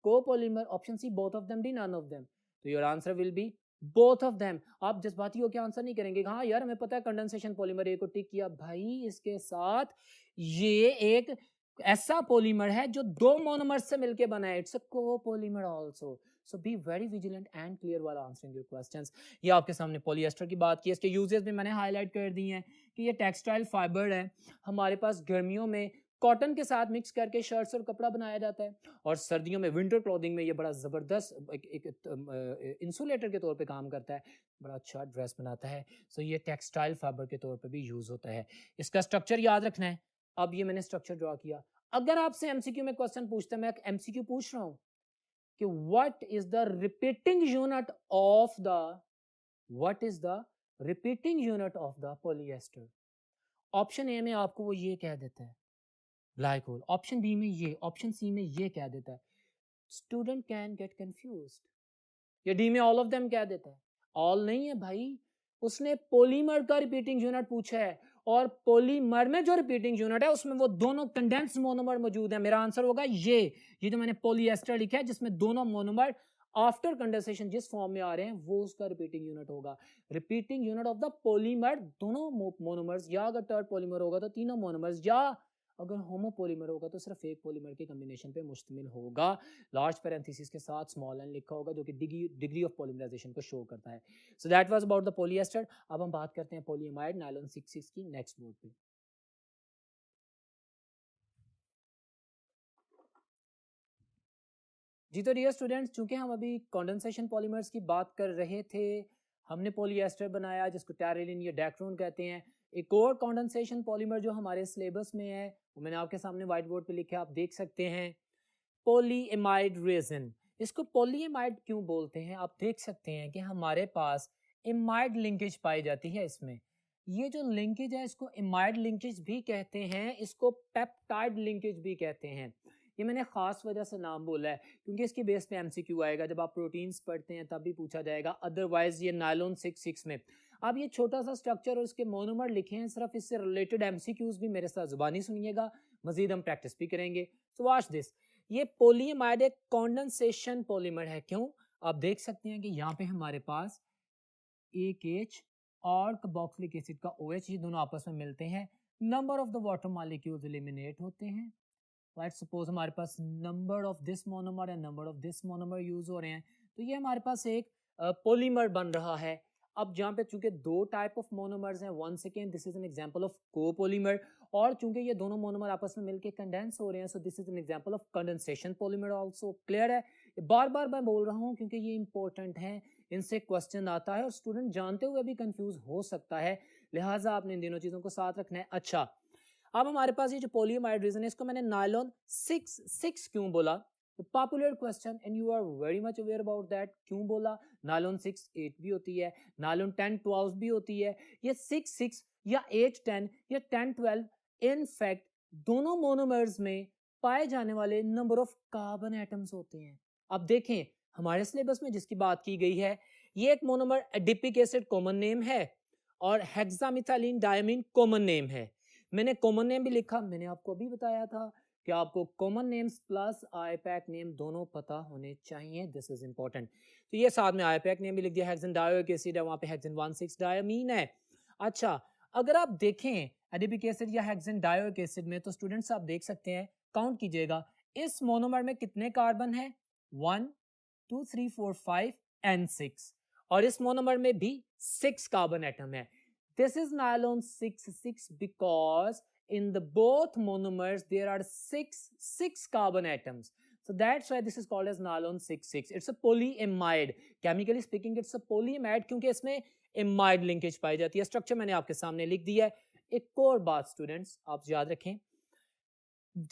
copolymer, option C both of them, D none of them. तो your answer will be both of them. आप जज्बाती होकर आंसर नहीं करेंगे, हाँ यार हमें पता है कंडेंसेशन पॉलीमर, ए को टिक किया, भाई इसके साथ ये एक ऐसा पॉलीमर है जो 2 मोनोमर्स से मिलकर बना है, it's a copolymer also. So be very vigilant and clear while answering your questions. ये आपके सामने पॉलीएस्टर की बात की, इसके यूजेस भी मैंने हाईलाइट कर दिए हैं कि ये टेक्सटाइल फाइबर है, हमारे पास गर्मियों में कॉटन के साथ मिक्स करके शर्ट्स और कपड़ा बनाया जाता है, और सर्दियों में विंटर क्लोथिंग में ये बड़ा ज़बरदस्त एक इंसुलेटर के तौर पे काम करता है, बड़ा अच्छा ड्रेस बनाता है। सो ये टेक्सटाइल फाइबर के तौर पे भी यूज़ होता है। इसका स्ट्रक्चर याद रखना है। अब ये मैंने स्ट्रक्चर ड्रॉ किया, अगर आपसे एमसीक्यू में क्वेश्चन पूछता है, मैं एमसीक्यू पूछ रहा हूँ कि what is the repeating unit of the polyester, option A में आपको वो ये कह देता है ग्लाइकोल, ऑप्शन बी में ये, ऑप्शन सी में ये कह देता है, स्टूडेंट कैन गेट कंफ्यूज्ड। ये डी में ऑल ऑफ देम कह देता है, ऑल नहीं है भाई, उसने पॉलीमर का रिपीटिंग यूनिट पूछा है, और पॉलीमर में जो रिपीटिंग यूनिट है उसमें वो दोनों कंडेंस्ड मोनोमर मौजूद है। मेरा आंसर होगा ये जो मैंने पॉलीएस्टर लिखा है जिसमें दोनों मोनोमर आफ्टर कंडेंसेशन जिस फॉर्म में आ रहे हैं वो उसका रिपीटिंग यूनिट होगा। Repeating unit of the polymer, दोनों मोनोमर्स, या अगर थर्ड पॉलीमर होगा तो तीनों मोनोमर्स, या अगर होमोपॉलीमर होगा तो सिर्फ एक पॉलीमर के कॉम्बिनेशन पे मुश्तमिल होगा। लार्ज पैरेंथेसिस के साथ स्मॉल एन लिखा होगा जो कि डिग्री ऑफ पॉलीमराइजेशन को शो करता है। सो that was about the polyester. अब हम बात करते हैं पॉलीएमाइड नायलॉन 6,6 की नेक्स्ट बोर्ड पे। जी तो डियर स्टूडेंट्स, चूंकि हम अभी कंडेंसेशन पॉलीमर्स की बात कर रहे थे, हमने पॉलीएस्टर बनाया जिसको टेरेलिन या डेक्रोन कहते हैं। एक और कंडेंसेशन पॉलीमर जो हमारे सिलेबस में है वो मैंने आपके सामने व्हाइट बोर्ड पे लिखा है, आप देख सकते हैं, पॉलीएमाइड रेजिन। इसको पॉलीएमाइड क्यों बोलते हैं, आप देख सकते हैं कि हमारे पास इमाइड लिंकेज पाई जाती है इसमें। ये जो लिंकेज है इसको इमाइड लिंकेज भी कहते हैं, इसको पेप्टाइड लिंकेज भी कहते हैं। ये मैंने खास वजह से नाम बोला है क्योंकि इसके बेस पे एमसीक्यू आएगा, जब आप प्रोटीन्स पढ़ते हैं तब भी पूछा जाएगा, अदरवाइज ये नायलॉन 6,6 में। अब ये छोटा सा स्ट्रक्चर और इसके मोनोमर लिखे हैं, सिर्फ इससे रिलेटेड एमसीक्यूज भी मेरे साथ जुबानी सुनिएगा, मजीद हम प्रैक्टिस भी करेंगे। सो वॉच दिस, ये पॉलीएमाइड एक कंडेंसेशन पॉलीमर है। क्यों? आप देख सकते हैं कि यहाँ पे हमारे पास एक H और कार्बोक्सिलिक एसिड का OH, ये दोनों आपस में मिलते हैं, number of the water molecules eliminate होते हैं। लेट्स सपोज हमारे पास number of this monomer and number of this monomer use हो रहे हैं, तो ये हमारे पास एक पॉलीमर बन रहा है। अब जहाँ पे चूंकि 2 टाइप ऑफ मोनोमर्स हैं, one second, this is an example of copolymer, और चूंकि ये दोनों मोनोमर आपस में मिलके कंडेंस हो रहे हैं, so this is an example of condensation polymer also. Clear है? बार बार मैं बोल रहा हूँ क्योंकि ये इंपॉर्टेंट है, इनसे क्वेश्चन आता है और स्टूडेंट जानते हुए भी कंफ्यूज हो सकता है, लिहाजा आपने इन दोनों चीजों को साथ रखना है। अच्छा, अब हमारे पास ये जो पॉलीएमाइड रेजिन है इसको मैंने नायलॉन 6,6 क्यों बोला? Popular question and you are very much aware about that. क्यों बोला? नायलॉन 6-8 भी होती है, नायलॉन 10-12 भी होती है। ये 6-6 या 8-10 या 10-12 इन फैक्ट दोनों मोनोमर्स में पाए जाने वाले नंबर ऑफ कार्बन एटम्स होते हैं। अब देखें हमारे सिलेबस में जिसकी बात की गई है, ये एक monomer adipic acid common name है और हेक्सामिथाइलिन डायमीन कॉमन नेम है। मैंने कॉमन नेम भी लिखा, मैंने आपको अभी बताया था कि आपको common names plus IUPAC name दोनों पता होने चाहिए, दिस इज इंपॉर्टेंट। तो ये साथ में आईपैक नेम भी लिख दिया, हेक्सेन डायोइक एसिड है, वहां पे हेक्सेन 1,6 डायमीन है। अच्छा, अगर आप देखें एडिपिक एसिड या हेक्सेन डायोइक एसिड में, तो स्टूडेंट्स आप देख सकते हैं, काउंट कीजिएगा, इस मोनोमर में कितने कार्बन है? 1 2 3 4 5 एंड 6, और इस मोनोमर में भी 6 कार्बन एटम है। This is nylon 6-6 because in the both monomers there are six carbon atoms, so that's why this is called as nylon 6-6. it's a polyamide, chemically speaking it's a polyamide क्योंकि इसमें amide linkage पाई जाती है। स्ट्रक्चर मैंने आपके सामने लिख दिया है। एक और बात स्टूडेंट्स आप याद रखें,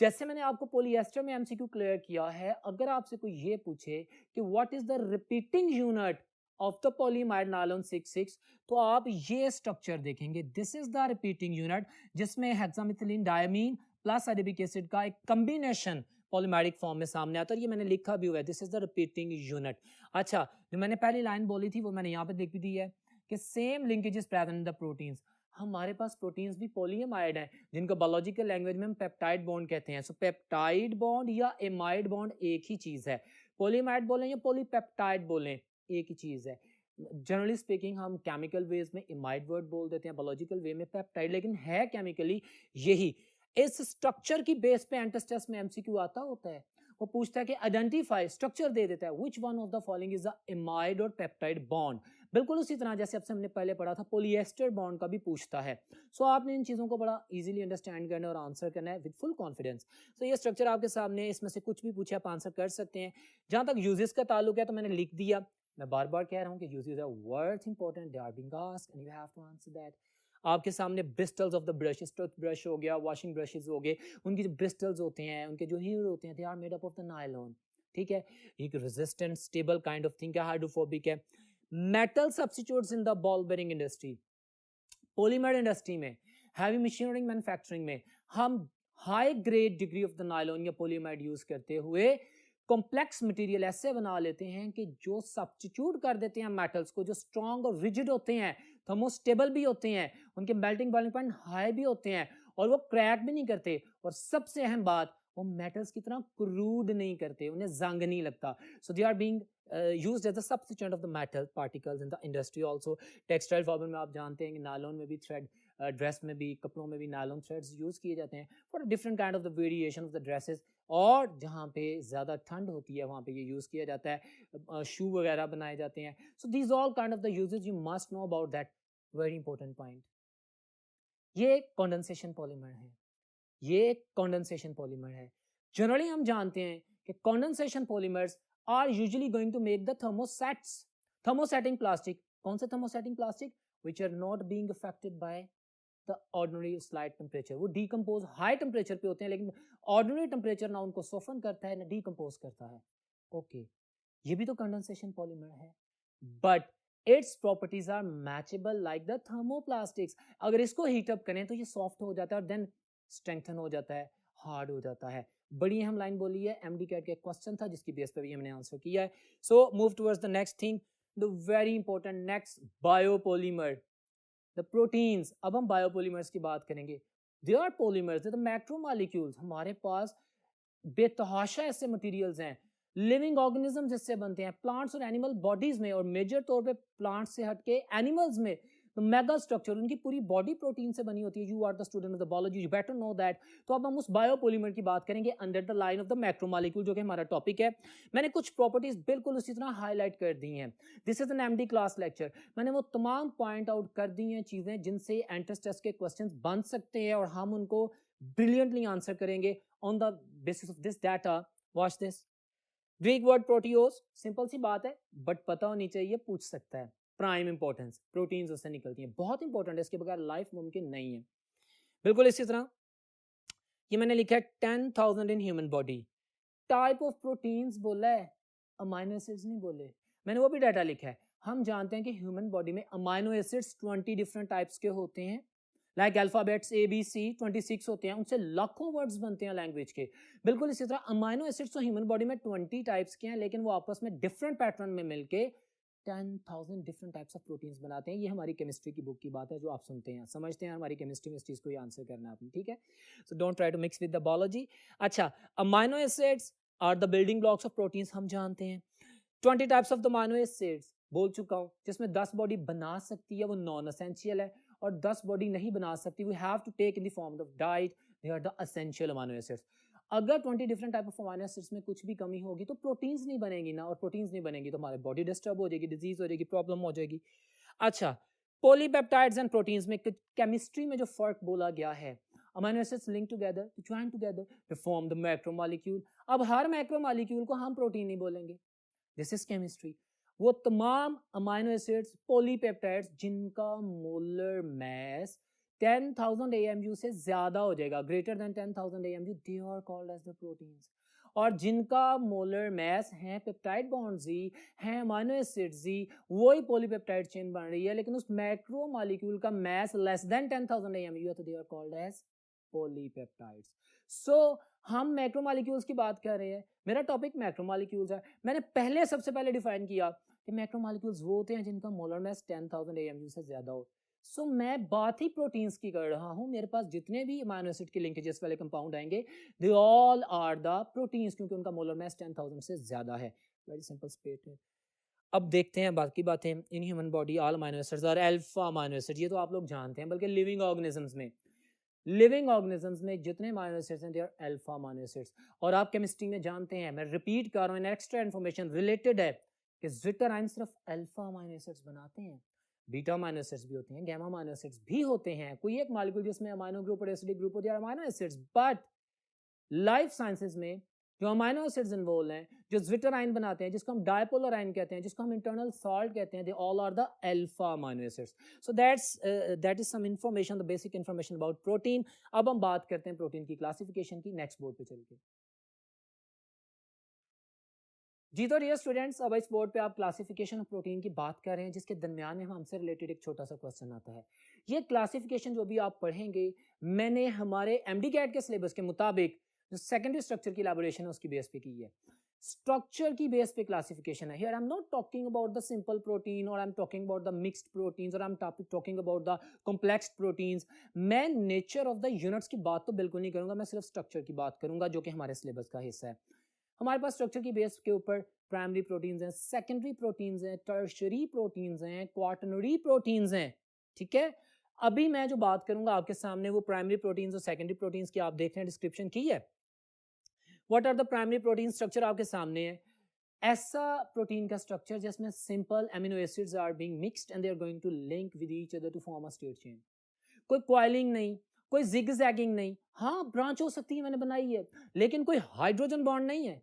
जैसे मैंने आपको पॉलीएस्टर में एमसीक्यू क्लियर किया है, अगर आपसे कोई ये पूछे कि what is the repeating unit of the polyamide nylon 6-6, तो आप ये स्ट्रक्चर देखेंगे, this is the repeating unit, जिसमें hexamethylene diamine plus adipic acid का एक कॉम्बिनेशन पॉलीमैरिक फॉर्म में सामने आता है। और ये मैंने लिखा भी हुआ है, this is the repeating unit. अच्छा, जो मैंने पहली लाइन बोली थी वो मैंने यहाँ पे लिख दी है कि same linkages present in the proteins. हमारे पास प्रोटीन्स भी पॉलीएमाइड हैं, जिनको बायोलॉजिकल लैंग्वेज में हम पेप्टाइड बॉन्ड कहते हैं। सो पेप्टाइड बॉन्ड या एमाइड बॉन्ड एक ही चीज है, पॉलीएमाइड बोलें या पॉलीपेप्टाइड बोलें, एक ही चीज है। जनरली स्पीकिंग हम केमिकल वेज में इमाइड वर्ड बोल देते हैं, बायोलॉजिकल वे में पेप्टाइड, लेकिन है केमिकली यही। इस स्ट्रक्चर की बेस पे एंट्रेंस टेस्ट में एमसीक्यू आता होता है, वो पूछता है कि आइडेंटिफाई, स्ट्रक्चर दे देता है, which one of the following is the imide और पेप्टाइड बॉन्ड। बिल्कुल उसी तरह जैसे आपसे हमने पहले पढ़ा था, पॉलीएस्टर बॉन्ड का भी पूछता है। सो आपने इन चीजों को बड़ा इजीली अंडरस्टैंड करना और आंसर करना है विद फुल कॉन्फिडेंस। सो ये स्ट्रक्चर आपके सामने, इसमें से कुछ भी पूछे आप आंसर कर सकते हैं। जहां तक यूजेस का ताल्लुक है तो मैंने लिख दिया, मैं बार बार कह रहा हूँ कि uses are worth important, they are being asked and you have to answer that. आपके सामने bristles of the brush, tooth brush हो गया, वॉशिंग ब्रशेस हो गए, उनकी जो ब्रिस्टल्स होते हैं, उनके जो हीर होते हैं, they are made up of the nylon. ठीक है, एक resistant stable kind of thing है, हाइड्रोफोबिक है। Metal substitutes in the ball bearing industry, polymer industry में, हैवी मशीनरी मैन्युफैक्चरिंग में हम high grade degree of the nylon या पॉलीमर यूज करते हुए कॉम्प्लेक्स मटेरियल ऐसे बना लेते हैं कि जो सब्स्टिट्यूट कर देते हैं मेटल्स को, जो स्ट्रॉन्ग और रिजिड होते हैं, थर्मोस्टेबल भी होते हैं, उनके मेल्टिंग बॉइलिंग पॉइंट हाई भी होते हैं, और वो क्रैक भी नहीं करते, और सबसे अहम बात, वो मेटल्स की तरह क्रूड नहीं करते, उन्हें जंग नहीं लगता। So they are being used as a substituent of the metal particles in the industry also। Textile fibre में आप जानते हैं कि नायलॉन में भी थ्रेड, ड्रेस में भी, कपड़ों में भी नायलॉन थ्रेड्स यूज किए जाते हैं for different kind of the variation of the dresses. और जहाँ पे ज़्यादा ठंड होती है वहाँ पे ये यूज़ किया जाता है, शू वगैरह बनाए जाते हैं। So these all kind of the uses you must know about that, very important point. ये कंडेंसेशन पॉलीमर है, ये एक कंडेंसेशन पॉलीमर है। जनरली हम जानते हैं कि condensation polymers are usually going to make the thermosets, thermosetting plastic. कौन से thermosetting plastic? Which are not being affected by the ordinary slide temperature. वो डीकम्पोज हाई टेम्परेचर पे होते हैं, लेकिन ऑर्डिनरी टेम्परेचर ना उनको सोफन करता है ना डीकम्पोज करता है। ओके, ये भी तो कंडेंसेशन पॉलीमर है, but its properties are matchable like the thermoplastics. अगर इसको हीटअप करें तो ये सॉफ्ट हो जाता है और देन स्ट्रेंथन हो जाता है, हार्ड हो जाता है। बड़ी अहम लाइन बोली है, एमडी कैट का क्वेश्चन था जिसकी बेस पे भी हमने आंसर किया है। So move towards the next thing, the very important next, biopolymer, the proteins. अब हम बायोपॉलीमर्स की बात करेंगे। They are polymers, the macromolecules. हमारे पास बेतहाशा ऐसे मटेरियल्स हैं, लिविंग ऑर्गेनिज्म जिससे बनते हैं, प्लांट्स और एनिमल बॉडीज में, और मेजर तौर पे प्लांट्स से हटके एनिमल्स में तो मेगा स्ट्रक्चर, उनकी पूरी बॉडी प्रोटीन से बनी होती है। You are the student of the biology, you better know that. तो अब हम उस बायोपॉलीमर की बात करेंगे under the line of the macromolecule, जो कि हमारा टॉपिक है। मैंने कुछ प्रॉपर्टीज बिल्कुल उसी तरह हाईलाइट कर दी हैं। This is N MD class lecture, मैंने वो तमाम पॉइंट आउट कर दी हैं चीजें जिनसे एंट्रेंस टेस्ट के क्वेश्चंस बन सकते हैं, और हम उनको ब्रिलियंटली आंसर करेंगे on the basis of this data. Watch this, Greek word proteios, simple सी बात है बट पता होनी चाहिए, पूछ सकता है। प्राइम इंपॉर्टेंस, प्रोटीन्स उससे निकलती हैं, बहुत इंपॉर्टेंट है, इसके बगैर लाइफ मुमकिन नहीं है। बिल्कुल इसी तरह ये मैंने लिखा है 10,000 इन human body, type of proteins बोला है, अमाइनो एसिड्स नहीं बोले। मैंने वो भी डाटा लिखा है। हम जानते हैं कि ह्यूमन बॉडी में अमाइनो एसिड्स 20 डिफरेंट टाइप्स के होते हैं, लाइक अल्फाबेट्स ABC 26 होते हैं, उनसे लाखों वर्ड्स बनते हैं लैंग्वेज के। बिल्कुल इसी तरह अमाइनो एसिड्स तो ह्यूमन बॉडी में 20 टाइप्स के हैं, लेकिन वो आपस में डिफरेंट पैटर्न में मिलके 10,000 डिफरेंट टाइप्स ऑफ प्रोटीन्स बनाते हैं। ये हमारी केमिस्ट्री की बुक की बात है जो आप सुनते हैं, समझते हैं हमारी केमिस्ट्री में इस चीज़ को ही आंसर करना है आपने, ठीक है। So don't try to mix with the biology. अच्छा, amino acids are the building blocks of proteins, हम जानते हैं। 20 types of the amino acids बोल चुका हूँ, जिसमें 10 बॉडी बना सकती है, वो नॉन एसेंशियल है, और 10 बॉडी नहीं बना सकती, we have to take in the form of diet, they are the essential amino acids. अगर 20 different type of amino acids में कुछ भी कमी होगी तो प्रोटीन्स नहीं बनेगी ना, और प्रोटीन्स नहीं बनेगी तो हमारी बॉडी डिस्टर्ब हो जाएगी, डिजीज हो जाएगी, प्रॉब्लम हो जाएगी। अच्छा, पॉलीपेप्टाइड्स एंड प्रोटीन्स में केमिस्ट्री में जो फर्क बोला गया है, amino acids link together, join together to form the macromolecule. अब हर मैक्रोमोलेक्यूल को हम प्रोटीन नहीं बोलेंगे, दिस इज केमिस्ट्री। वो तमाम अमाइनो एसिड्स पॉलीपेप्टाइड्स जिनका मोलर मास 10,000 AMU से ज्यादा हो जाएगा, greater than 10,000 AMU, they are called as the proteins. और जिनका मोलर मास है पेप्टाइड बॉन्ड्स ही, हैं अमाइनो एसिड्स ही, वही पॉलीपेप्टाइड चेन बन रही है, लेकिन उस मैक्रो मॉलिक्यूल का मास लेस देन 10,000 AMU है, तो they are called as polypeptides. So हम मैक्रोमोलेक्यूल्स की बात कर रहे हैं, मेरा टॉपिक मैक्रोमोलेक्यूल्स है। मैंने पहले सबसे पहले डिफाइन किया कि मैक्रोमोलेक्यूल्स वो होते हैं जिनका मोलर मास 10,000 AMU से ज्यादा हो। सो मैं बात ही प्रोटीन्स की कर रहा हूं। मेरे पास जितने भी अमाइनो एसिड के लिंकेजेस वाले कंपाउंड आएंगे, they all are the proteins, क्योंकि उनका मोलर मास 10,000 से ज्यादा है। Very simple statement. अब देखते हैं बाकी बातें। In human body all amino acids और अल्फा अमाइनो एसिड, ये तो आप लोग जानते हैं, बल्कि लिविंग ऑर्गेनिजम्स में जितने अमाइनो एसिड्स हैं, they are alpha amino acids. और आप केमिस्ट्री में जानते हैं, मैं रिपीट कर रहा हूँ, एक्स्ट्रा इन्फॉर्मेशन रिलेटेड है, कि ज्विट्टराइन सिर्फ अल्फा अमाइनो एसिड्स बनाते हैं, बीटा अमाइनो एसिड्स भी होते हैं, गामा अमाइनो एसिड्स भी होते हैं। कोई एक मॉलिक्यूल जिसमें अमाइनो ग्रुप और एसिडिक ग्रुप होते हैं, amino acids. But life sciences में जो अमाइनो एसिड्स इन्वॉल्व हैं, जो ज्विट्टराइन बनाते हैं, जिसको हम डायपोलर आयन कहते हैं, जिसको हम इंटरनल सॉल्ट कहते हैं, they all are the alpha amino acids. So that is some information, the basic information about protein. अब हम बात करते हैं प्रोटीन की क्लासिफिकेशन की, नेक्स्ट बोर्ड पे चल के। जी तो डियर स्टूडेंट्स, अब इस बोर्ड पे आप क्लासिफिकेशन ऑफ प्रोटीन की बात कर रहे हैं, जिसके दरमियान में हमसे रिलेटेड एक छोटा सा क्वेश्चन आता है। ये क्लासिफिकेशन जो भी आप पढ़ेंगे, मैंने हमारे एमडी कैट के सिलेबस के मुताबिक जो सेकेंडरी स्ट्रक्चर की इलैबोरेशन है उसकी बेस पे की है। स्ट्रक्चर की बेस पे क्लासिफिकेशन है। Here I am not talking about the simple protein, और I am talking about the mixed proteins, और I am talking about the complex proteins. मैं नेचर ऑफ द यूनिट्स की बात तो बिल्कुल नहीं करूंगा, मैं सिर्फ स्ट्रक्चर की बात करूंगा, जो कि हमारे सिलेबस का हिस्सा है। हमारे पास स्ट्रक्चर की बेस के ऊपर प्राइमरी प्रोटीन्स हैं, सेकेंडरी प्रोटीन्स हैं, टर्शियरी प्रोटीन्स हैं, क्वाaternary प्रोटीन्स हैं, ठीक है। अभी मैं जो बात करूंगा आपके सामने, वो प्राइमरी प्रोटीन्स और सेकेंडरी प्रोटीन्स की आप देख रहे हैं, डिस्क्रिप्शन की है। What are the primary protein structure आपके सामने है। ऐसा प्रोटीन का स्ट्रक्चर जिसमें simple amino acids are being mixed and they are going to link with each other to form a straight chain. कोई कॉइलिंग नहीं, कोई जिगजैगिंग नहीं। हाँ, ब्रांच हो सकती है, मैंने बनाई है, लेकिन कोई हाइड्रोजन बॉन्ड नहीं है।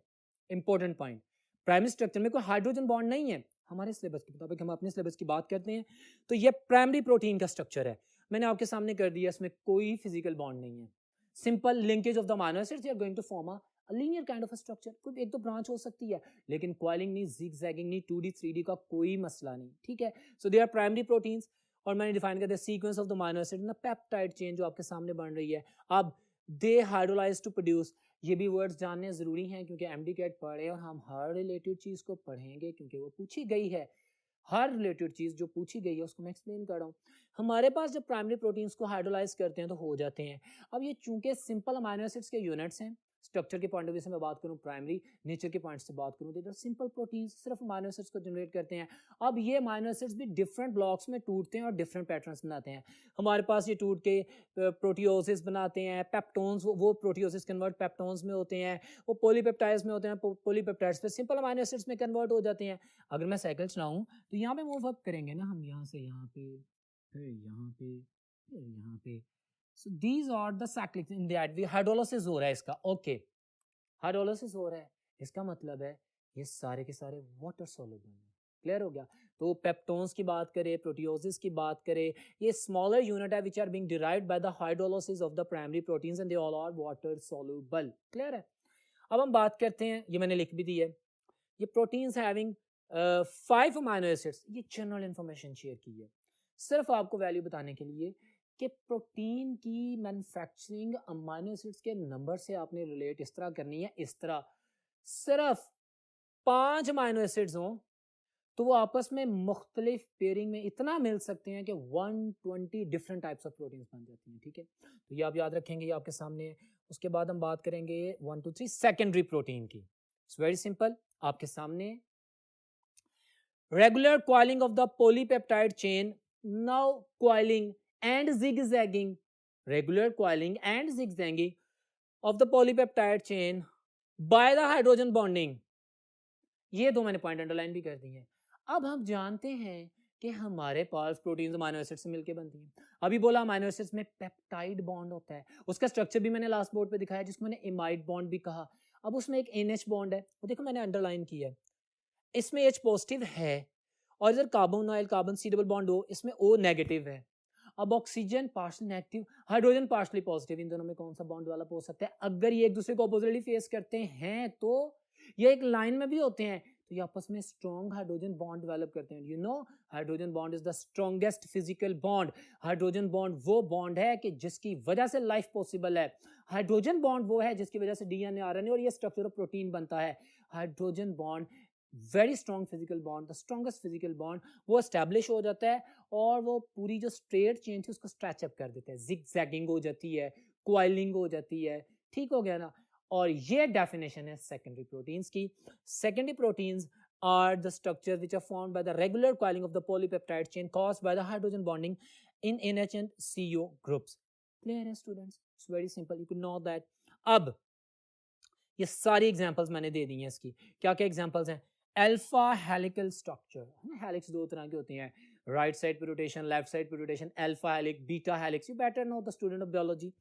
इंपॉर्टेंट पॉइंट, प्राइमरी स्ट्रक्चर में कोई हाइड्रोजन बॉन्ड नहीं है। हमारे सिलेबस के मुताबिक, हम अपने सिलेबस की बात करते हैं, तो ये प्राइमरी प्रोटीन का स्ट्रक्चर है। मैंने आपके सामने कर दिया, इसमें कोई फिजिकल बॉन्ड नहीं है। Simple linkage of the amino acids, they are going to form a linear kind of a structure. कोई एक तो ब्रांच हो सकती है, लेकिन कॉइलिंग नहीं, जिगजैगिंग नहीं, 2D 3D का कोई मसला नहीं, ठीक है। So they are primary proteins. और मैंने डिफाइन कर दिया sequence of the amino acid ना पेप्टाइड चेन जो आपके सामने बन रही है। अब दे हाइड्रोलाइज टू प्रोड्यूस, ये भी वर्ड्स जानने जरूरी हैं, क्योंकि एमडी कैट पढ़े और हम हर रिलेटेड चीज को पढ़ेंगे, क्योंकि वो पूछी गई है। हर रिलेटेड चीज जो पूछी गई है उसको मैं एक्सप्लेन कर रहा हूँ। हमारे पास जब प्राइमरी प्रोटीन्स को हाइड्रोलाइज करते हैं तो हो जाते हैं। अब ये चूंकि सिंपल अमाइनो एसिड्स के यूनिट्स हैं, स्ट्रक्चर के पॉइंट ऑफ व्यू से मैं बात करूं, प्राइमरी नेचर के पॉइंट से बात करूं, तो सिंपल प्रोटीन्स सिर्फ अमाइनो एसिड्स को जनरेट करते हैं। अब ये अमाइनो एसिड्स भी डिफरेंट ब्लॉक्स में टूटते हैं और डिफरेंट पैटर्न्स बनाते हैं। हमारे पास ये टूट के प्रोटियोसिस बनाते हैं, पेप्टोन्स, वो प्रोटियोसिस कन्वर्ट पेप्टोन्स में होते हैं, वो पॉलीपेप्टाइड्स में होते हैं, पॉलीपेप्टाइड्स पे सिंपल अमाइनो एसिड्स में कन्वर्ट हो जाते हैं। अगर मैं साइकिल चलाऊं तो यहाँ पे मूव अप करेंगे ना हम, यहाँ से यहाँ पे, फिर यहाँ पे, फिर यहाँ पे। So these are the cyclic in that we hydrolysis हो रहा है इसका, ओके हाइड्रोलाइसिस हो रहा है, इसका मतलब है ये सारे के सारे वाटर सॉल्युबल हैं। क्लियर हो गया। तो पेप्टोन्स की बात करें, प्रोटियोसिस की बात करें, ये स्मॉलर यूनिट है which are being derived by the hydrolysis of the primary proteins and they all are water soluble. Clear है। अब हम बात करते हैं, ये मैंने लिख भी दी है, ये प्रोटीन्स हैविंग 5 अमाइनो एसिड्स, ये जनरल इंफॉर्मेशन शेयर की है सिर्फ आपको वैल्यू बताने के लिए कि प्रोटीन की मैन्युफैक्चरिंग अमाइनो एसिड्स के नंबर से आपने रिलेट इस तरह करनी है, इस तरह सिर्फ 5 अमाइनो एसिड्स हों तो वो आपस में मुख्तलिफ पेयरिंग में इतना मिल सकते हैं कि 120 डिफरेंट टाइप्स ऑफ प्रोटीन्स बन जाती हैं, ठीक है। तो ये आप याद रखेंगे, ये आपके सामने है। उसके बाद हम बात करेंगे 1 2 3 सेकेंडरी प्रोटीन की। इट्स वेरी सिंपल, आपके सामने regular coiling of the polypeptide chain, now coiling and zigzagging, regular coiling and zigzagging of the polypeptide chain by the hydrogen bonding. ये दो मैंने पॉइंट अंडरलाइन भी कर दी हैं। अब हम जानते हैं कि हमारे पास प्रोटीन्स अमाइनो एसिड से मिलकर बनती हैं। अभी बोला अमाइनो एसिड्स में पेप्टाइड बॉन्ड होता है, उसका स्ट्रक्चर भी मैंने लास्ट बोर्ड पे दिखाया जिसको मैंने इमाइड बॉन्ड भी कहा। अब उसमें एक NH बॉन्ड है, वो देखो मैंने अंडरलाइन किया है, इसमें H पॉजिटिव है और इधर carbon oil carbon C double bond O, इसमें O नेगेटिव है। अब oxygen partially negative, hydrogen partially positive, इन दोनों में कौन सा बॉन्ड वाला हो सकता है? अगर ये एक दूसरे को अपोजिटली फेस करते हैं तो ये एक लाइन में भी होते हैं तो ये आपस में स्ट्रॉन्ग हाइड्रोजन बॉन्ड डेवलप करते हैं। You know hydrogen bond is the strongest physical bond. Hydrogen bond वो बॉन्ड है कि जिसकी वजह से लाइफ पॉसिबल है। हाइड्रोजन बॉन्ड वो है जिसकी वजह से DNA RNA और ये स्ट्रक्चर ऑफ प्रोटीन बनता है। Hydrogen bond very strong physical bond, the strongest physical bond, वो एस्टैब्लिश हो जाता है और वो पूरी जो स्ट्रेट चेन थी उसको स्ट्रेच अप कर देता है, जिगजैगिंग हो जाती है, क्वाइलिंग हो जाती है। ठीक हो गया ना? और ये डेफिनेशन है सेकेंडरी प्रोटीन्स की। Secondary proteins are the structures which are formed by the regular coiling of the polypeptide chain caused by the hydrogen bonding in NH and CO groups. Clear है students? It's very simple. You can know that. अब ये सारी एग्जांपल्स मैंने दे दी हैं इसकी। क्या क्या एग्जांपल्स हैं? अल्फा हेलिकल स्ट्रक्चर, हेलिक्स दो तरह के होते हैं, राइट साइड पे रोटेशन, लेफ्ट साइड पे rotation, alpha helix, beta helix. You better know the student of biology.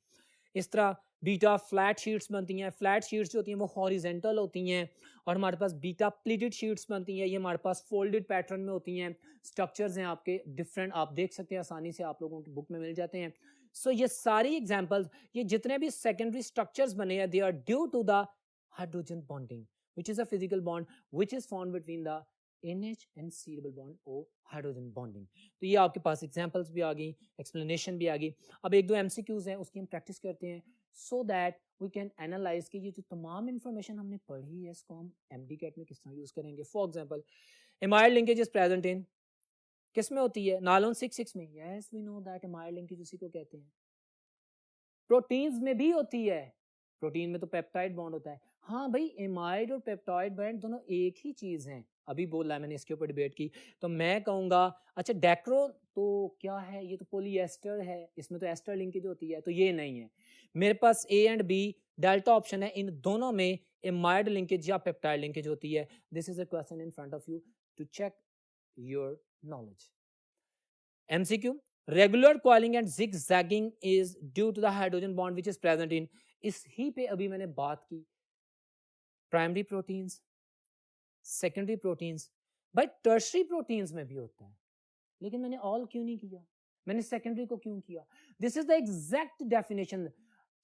इस तरह बीटा फ्लैट शीट्स बनती हैं। फ्लैट शीट्स जो होती हैं वो हॉरिजेंटल होती हैं और हमारे पास बीटा प्लीटेड शीट्स बनती हैं, ये हमारे पास फोल्डेड पैटर्न में होती हैं। स्ट्रक्चर्स हैं आपके डिफरेंट, आप देख सकते हैं आसानी से, आप लोगों की बुक में मिल जाते हैं। सो ये सारी एग्जांपल्स, ये जितने भी सेकेंडरी स्ट्रक्चर्स बने हैं, they are due to the hydrogen bonding, which is a physical bond which is formed between the NH and C double bond O hydrogen bonding. तो ये आपके पास एग्जांपल्स भी आ गई, एक्सप्लेनेशन भी आ गई। अब एक दो MCQs हैं उसकी हम प्रैक्टिस करते हैं so that we can analyze कि ये जो तमाम इंफॉर्मेशन हमने पढ़ी है इसको हम MDCAT में किस तरह यूज करेंगे। For example amide linkage is present in, किस में होती है? नालोन 6 में। yes we know that amide linkage उसी को कहते हैं। प्रोटीन्स में भी होती है, प्रोटीन में तो पेप्टाइड बॉन्ड होता है। हाँ भाई, एमाइड और पेप्टाइड बॉन्ड दोनों एक ही चीज हैं। अभी बोला है मैंने, इसके ऊपर डिबेट की, तो मैं कहूंगा अच्छा डेक्रो तो क्या है? ये तो पॉलीएस्टर है, इसमें तो एस्टर लिंकेज होती है, तो ये नहीं है। मेरे पास A and B delta option है, इन दोनों में एमाइड लिंकेज या पेप्टाइड लिंकेज होती है। This is a question in front of you to check your knowledge. MCQ, regular coiling and zigzagging is due to the hydrogen bond which is present in, इस ही पे अभी मैंने बात की प्राइमरी प्रोटीन्स, सेकेंडरी प्रोटीन्स। भाई टर्शरी प्रोटीन्स में भी होता है, लेकिन मैंने ऑल क्यों नहीं किया, मैंने सेकेंडरी को क्यों किया? This is the exact definition.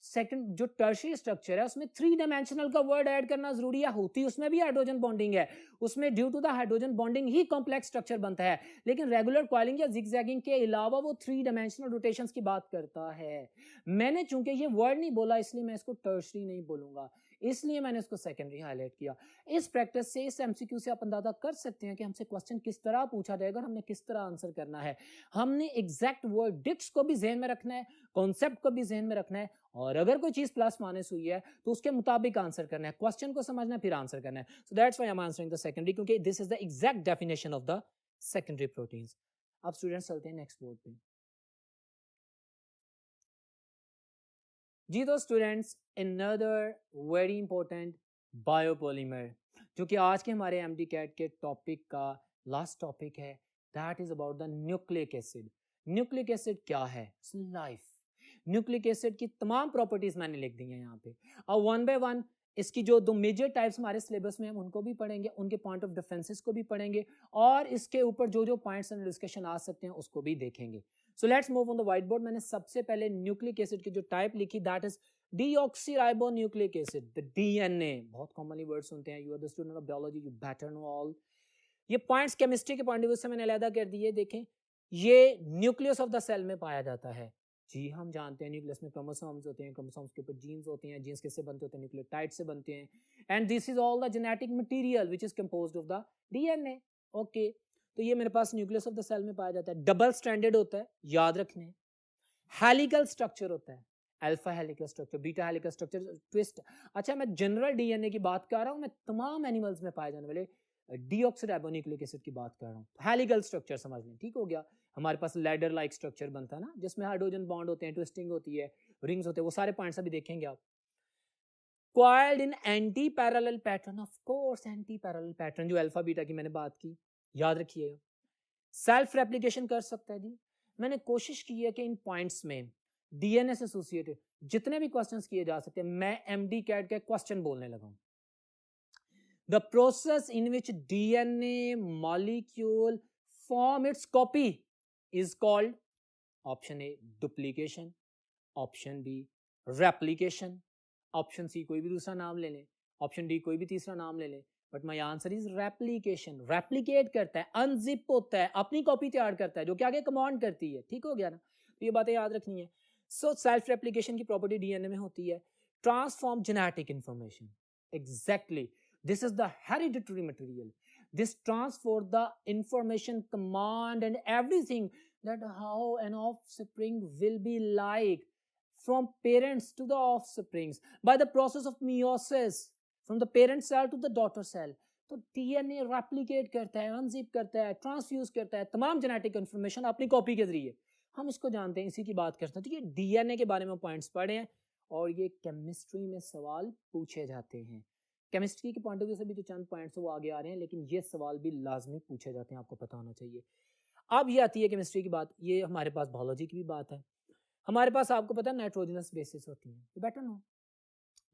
Second जो टर्शरी स्ट्रक्चर है उसमें 3 डायमेंशनल का वर्ड ऐड करना जरूरी है, होती उसमें भी हाइड्रोजन बॉन्डिंग है, उसमें due to the hydrogen bonding ही कॉम्प्लेक्स स्ट्रक्चर बनता है। लेकिन रेगुलर कॉइलिंग या जिगजैगिंग के अलावा वो 3 डायमेंशनल रोटेशंस की बात करता है। मैंने चूंकि ये वर्ड नहीं बोला इसलिए मैं इसको टर्शरी नहीं बोलूंगा, इसलिए मैंने इसको सेकेंडरी हाईलाइट किया। इस प्रैक्टिस से, इस MCQ से आप अंदाजा कर सकते हैं कि हमसे क्वेश्चन किस तरह पूछा जाएगा और हमने किस तरह आंसर करना है। हमने एग्जैक्ट वर्ड डिक्स को भी ज़हन में रखना है, कॉन्सेप्ट को भी ज़हन में रखना है, और अगर कोई चीज प्लस माइनस हुई है तो उसके मुताबिक आंसर करना है, क्वेश्चन को समझना है फिर आंसर करना है। So that's why I am answering the secondary, क्योंकि this is the exact definition of the secondary proteins. अब स्टूडेंट्स चलते हैं नेक्स्ट बोर्ड पे। जी तो students, another very important biopolymer, जो कि आज के हमारे MDCAT के टॉपिक का लास्ट टॉपिक है, that is about the nucleic acid. Nucleic acid क्या है? लाइफ। न्यूक्लिक एसिड की तमाम प्रॉपर्टीज मैंने लिख दी हैं यहाँ पे। अब वन बाय वन इसकी जो 2 मेजर टाइप्स हमारे सिलेबस में हम उनको भी पढ़ेंगे, उनके पॉइंट ऑफ डिफरेंसेस को भी पढ़ेंगे, और इसके ऊपर जो जो पॉइंट्स एंड डिस्कशन आ सकते हैं उसको भी देखेंगे। So let's move on the white board. मैंने सबसे पहले न्यूक्लिक एसिड की जो टाइप लिखी that is deoxyribonucleic acid, the DNA, बहुत कॉमनली वर्ड सुनते हैं, you are the student of biology, you better know all. ये पॉइंट्स केमिस्ट्री के पॉइंट ऑफ व्यू से मैंने अलग कर दिए। देखें, ये न्यूक्लियस ऑफ द सेल में पाया जाता है। जी हम जानते हैं न्यूक्लियस में क्रोमोसोम्स होते हैं, क्रोमोसोम्स के ऊपर जीन्स होते हैं, जीन्स किससे बनते होते हैं, न्यूक्लियोटाइड से बनते हैं, and this is all the genetic material which is composed of the DNA. Okay, तो ये मेरे पास न्यूक्लियस ऑफ द सेल में पाया जाता है। डबल स्ट्रैंडेड होता है, याद रखने। हेलिकल स्ट्रक्चर होता है, alpha helical structure, beta helical structure, twist. अच्छा, मैं जनरल डीएनए की बात कर रहा हूँ, मैं तमाम एनिमल्स में पाए जाने वाले डीऑक्सीराइबोन्यूक्लिक एसिड की बात कर रहा हूँ। हेलिकल स्ट्रक्चर समझ लें, ठीक हो गया। हमारे पास लैडर लाइक स्ट्रक्चर बनता है ना, जिसमें हाइड्रोजन बॉन्ड होते हैं, ट्विस्टिंग होती है, रिंग्स होते हैं, वो सारे पॉइंट्स अभी देखेंगे आप। Coiled in anti parallel pattern, of course anti parallel pattern, जो अल्फा बीटा की मैंने बात की, याद रखिएगा। सेल्फ रेप्लिकेशन कर सकता है जी। मैंने कोशिश की है कि इन पॉइंट्स में डीएनए से एसोसिएटेड जितने भी क्वेश्चंस किए जा सकते हैं, मैं एमडी कैट के क्वेश्चन बोलने लगा हूं। The process in which DNA molecule form its copy is called, option A duplication, option B replication, option C कोई भी दूसरा नाम ले लें, ऑप्शन डी कोई भी तीसरा नाम ले लें, but my answer is replication. Replicate करता है, अनजिप होता है, अपनी कॉपी तैयार करता है, जो कि आगे कमांड करती है। ठीक हो गया ना, तो ये बातें याद रखनी है। सो सेल्फ रेप्लिकेशन की प्रॉपर्टी डीएनए में होती है। Transform genetic information, exactly, this is the hereditary material, this transfer the information, command and everything that how an offspring will be like from parents to the offsprings by the process of meiosis from the parent cell to the daughter cell। तो डीएनए रेप्लिकेट करता है, अनजिप करता है, ट्रांसफ्यूज करता है तमाम जेनेटिक इंफॉर्मेशन अपनी कॉपी के जरिए। हम इसको जानते हैं, इसी की बात करते हैं। तो ये डीएनए के बारे में पॉइंट्स पढ़े हैं और ये केमिस्ट्री में सवाल पूछे जाते हैं। केमिस्ट्री के पॉइंट ऑफ व्यू से भी जो चंद पॉइंट्स वो आगे आ रहे हैं, लेकिन ये सवाल भी लाजमी पूछे जाते हैं, आपको पता होना चाहिए। अब ये आती है केमिस्ट्री की बात, ये हमारे पास बायोलॉजी की भी बात है। हमारे पास आपको पता है नाइट्रोजनस बेसिस होती हैं, तो बेटर नो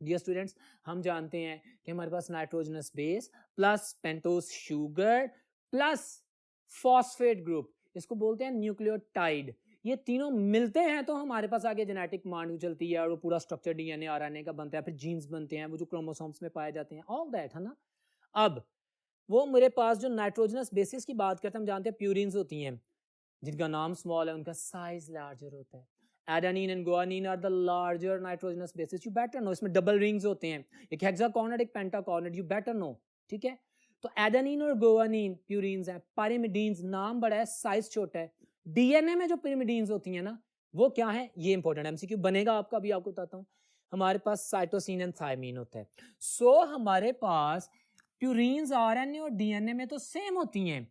डियर स्टूडेंट्स, हम जानते हैं कि हमारे पास nitrogenous base plus pentose sugar plus phosphate group, इसको बोलते हैं न्यूक्लियोटाइड। ये तीनों मिलते हैं तो हमारे पास आगे जेनेटिक मांड चलती है और वो पूरा स्ट्रक्चर डीएनए आरएनए का बनता है, फिर जीन्स बनते हैं, वो जो क्रोमोसोम्स में पाए जाते हैं, ऑल दैट है ना। अब वो मेरे पास जो नाइट्रोजनस बेसिस की बात करते हैं, हम जानते हैं प्यूरिन्स होती हैं, जिनका नाम स्मॉल है, उनका साइज लार्जर होता है। Adenine and guanine are the larger nitrogenous bases, you better know. इसमें डबल रिंग्स होते हैं, एक हेक्साकॉर्नेट एक पेंटाकॉर्नेट, यू बेटर नो, ठीक है। तो एडेनिन और गुआनिन प्यूरिन्स हैं, पाइरिमिडीन्स नाम बड़ा है, साइज छोटा है। डीएनए में जो पिरिमिडीन्स होती हैं ना, वो क्या है, ये इंपॉर्टेंट एमसीक्यू बनेगा आपका, अभी आपको बताता हूँ। हमारे पास साइटोसिन एंड थायमीन होता है। सो हमारे पास प्यूरिन्स आरएनए और डीएनए में तो सेम होती हैं,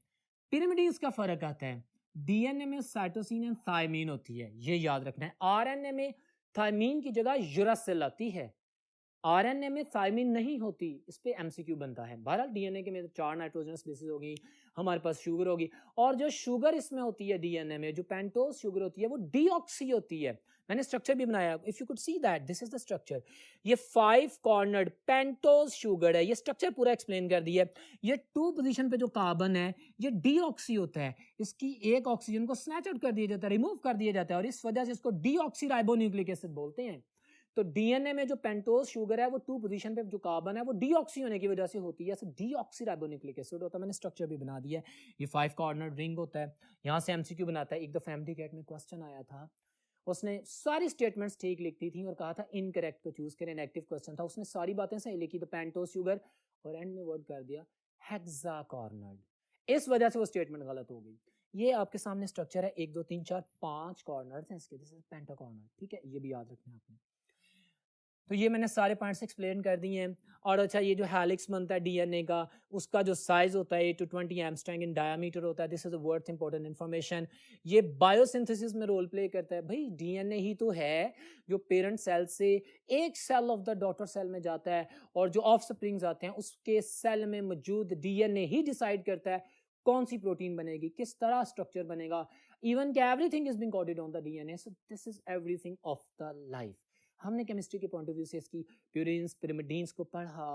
पिरिमिडीन्स का फर्क आता है। डीएनए में साइटोसिन एंड थायमीन होती है, ये याद रखना है। आरएनए में थायमीन की जगह यूरासिल आती है, आरएनए में थायमीन नहीं होती, इस पे एमसीक्यू बनता है। बहरहाल डीएनए के में 4 नाइट्रोजनस बेसिस होगी, हमारे पास शुगर होगी, और जो शुगर इसमें होती है डीएनए में, जो पेंटोस शुगर होती है, वो डीऑक्सी होती है। मैंने स्ट्रक्चर भी बनाया, if you could see that, this is the structure. ये 5 कॉर्नर्ड पेंटोस शुगर है, ये स्ट्रक्चर पूरा एक्सप्लेन कर दिया है। ये 2 पोजीशन पे जो कार्बन है, ये डीऑक्सी होता है, इसकी एक ऑक्सीजन को स्नैच आउट कर दिया जाता है, रिमूव कर दिया जाता है, और इस वजह से इसको डीऑक्सीराइबोन्यूक्लिक एसिड बोलते हैं। तो डीएनए में जो पेंटोस शुगर है, वो 2 पोजीशन पे जो कार्बन है, वो डीऑक्सी होने की वजह से होती है, डीऑक्सीराइबोन्यूक्लिक एसिड होता है। मैंने स्ट्रक्चर भी बना दिया है। ये 5 कॉर्नर रिंग होता है, यहाँ से एमसीक्यू बनाता है। एक दफा एमडी कैट में क्वेश्चन आया था, उसने सारी स्टेटमेंट्स ठीक लिखती थी और कहा था इनकरेक्ट को चूज करें, नेगेटिव क्वेश्चन था, उसने सारी बातें सही लिखी, द पेंटोस शुगर, और एंड में वर्ड कर दिया हेक्साकॉर्नर्ड। इस वजह से वो स्टेटमेंट गलत हो गई। ये आपके सामने स्ट्रक्चर है, 1 2 3 4 5 कॉर्नर्स हैं इसके, दिस इज पेंटाकॉर्नर, ठीक है, ये भी याद रखना है आपने। तो ये मैंने सारे पॉइंट्स एक्सप्लेन कर दिए हैं। और अच्छा, ये जो हेलिक्स बनता है डीएनए का, उसका जो साइज होता है 8 to 20 एंगस्ट्रॉम इन डायमीटर होता है, this is a worth important information. ये बायोसिंथेसिस में रोल प्ले करता है। भाई डीएनए ही तो है जो पेरेंट सेल से एक cell of the daughter cell में जाता है, और जो ऑफस्प्रिंग्स आते हैं उसके सेल में मौजूद डीएनए ही डिसाइड करता है कौन सी प्रोटीन बनेगी, किस तरह स्ट्रक्चर बनेगा, इवन के everything is being coded on the DNA. So this is everything of the life. हमने केमिस्ट्री के पॉइंट ऑफ व्यू से इसकी प्यूरिन्स पिरिमिडीन्स को पढ़ा।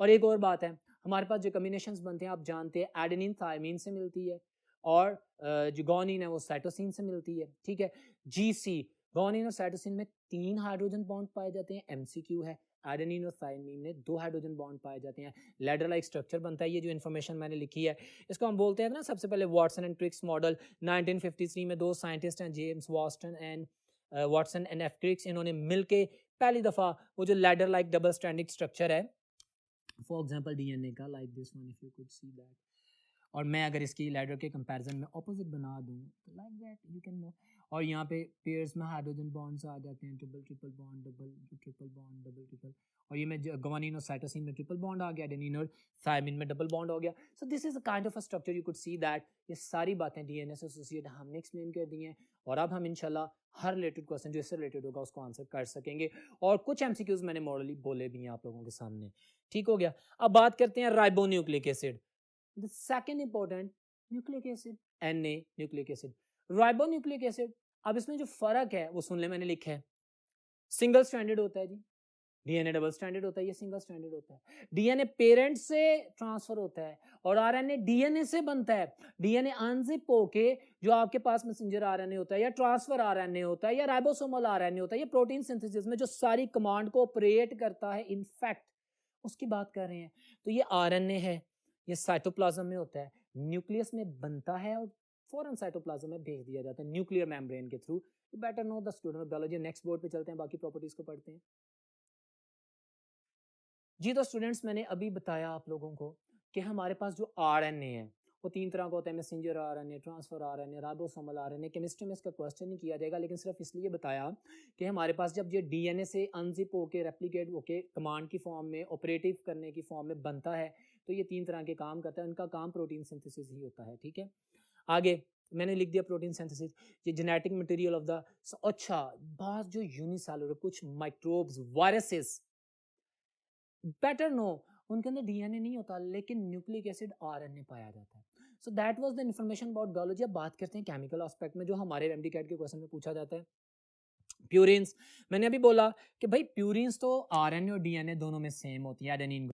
और एक और बात है, हमारे पास जो कॉम्बिनेशंस बनते हैं आप जानते हैं, एडेनिन थायमीन से मिलती है, और जो गुआनिन है वो साइटोसिन से मिलती है, ठीक है। जीसी गुआनिन और साइटोसिन में 3 हाइड्रोजन बॉन्ड पाए जाते हैं, एमसीक्यू है। एडेनिन और थाइमिन में 2 हाइड्रोजन बॉन्ड पाए जाते हैं, लैडर लाइक स्ट्रक्चर बनता है। ये जो इन्फॉर्मेशन मैंने लिखी है इसको हम बोलते हैं ना, सबसे पहले वाटसन एंड क्रिक्स मॉडल 1953 में 2 साइंटिस्ट हैं, James Watson and F Crick's, इन्होंने मिलके पहली दफ़ा वो जो ladder like double stranded structure है, फॉर एग्जांपल डीएनए का, like this one, if you could see that, और मैं अगर इसकी लैडर के कंपैरिजन में ऑपोजिट बना दूं तो like that you can move, और यहाँ पे पेयर्स में हाइड्रोजन बॉन्ड्स आ जाते हैं, triple triple bond, double triple bond, double triple, और ये में गुआनिन और साइटोसिन में ट्रिपल बॉन्ड आ गया, एडेनिन और थायमिन में डबल बॉन्ड हो गया। So this is a kind of a structure, you could see that. ये सारी बातें डीएनए से एसोसिएट हमने एक्सप्लेन कर दी हैं, और अब हम इंशाल्लाह हर रिलेटेड क्वेश्चन जो इससे रिलेटेड होगा उसको आंसर कर सकेंगे, और कुछ एमसीक्यूज मैंने मॉडली बोले भी हैं आप लोगों के सामने। ठीक हो गया। अब बात करते हैं ribonucleic acid, the second important nucleic acid, Na nucleic acid, ribonucleic acid. अब इसमें जो फर्क है वो सुन ले, मैंने लिखा है, सिंगल स्ट्रैंडेड होता है जी, डीएनए डबल स्ट्रैंडेड होता है, ये सिंगल स्ट्रैंडेड होता है। डीएनए पेरेंट से ट्रांसफर होता है और आरएनए डीएनए से बनता है। डीएनए अनजिप होके जो आपके पास मैसेंजर आरएनए होता है या ट्रांसफर आरएनए होता है या राइबोसोमल आरएनए होता है, ये प्रोटीन सिंथेसिस में जो सारी कमांड को ऑपरेट करता है, इनफैक्ट उसकी बात कर रहे हैं। तो ये आरएनए है, ये साइटोप्लाज्म में होता है, न्यूक्लियस में बनता है और फौरन साइटोप्लाज्म में भेज दिया जाता है न्यूक्लियर मेम्ब्रेन के through. You better know the student of biology. Next board पे चलते हैं, बाकी प्रॉपर्टीज को पढ़ते हैं जी। तो स्टूडेंट्स, मैंने अभी बताया आप लोगों को कि हमारे पास जो आरएनए है वो 3 तरह का होता है, messenger RNA, transfer RNA, ribosomal RNA. Chemistry में इसका क्वेश्चन नहीं किया जाएगा, लेकिन सिर्फ इसलिए बताया कि हमारे पास जब ये डीएनए से अनजिप होके रेप्लिकेट होके कमांड की फॉर्म में, ऑपरेटिव करने की फॉर्म में बनता है, तो ये 3 तरह के काम करता है, उनका काम प्रोटीन सिंथेसिस ही होता है। ठीक है, आगे मैंने लिख दिया प्रोटीन सिंथेसिस, ये जेनेटिक मटेरियल ऑफ द, अच्छा बात जो यूनिसेलुलर, कुछ माइक्रोब्स, वायरसेस, बेटर नो उनके अंदर डीएनए नहीं होता, लेकिन न्यूक्लिक एसिड आरएनए पाया जाता है। सो that was the information about biology. अब बात करते हैं केमिकल एस्पेक्ट में, जो हमारे एमडी कैट के क्वेश्चन में पूछा जाता है। प्यूरिन्स, मैंने अभी बोला कि भाई प्यूरिन्स तो आरएनए और डीएनए दोनों में सेम होती है, एडेनिन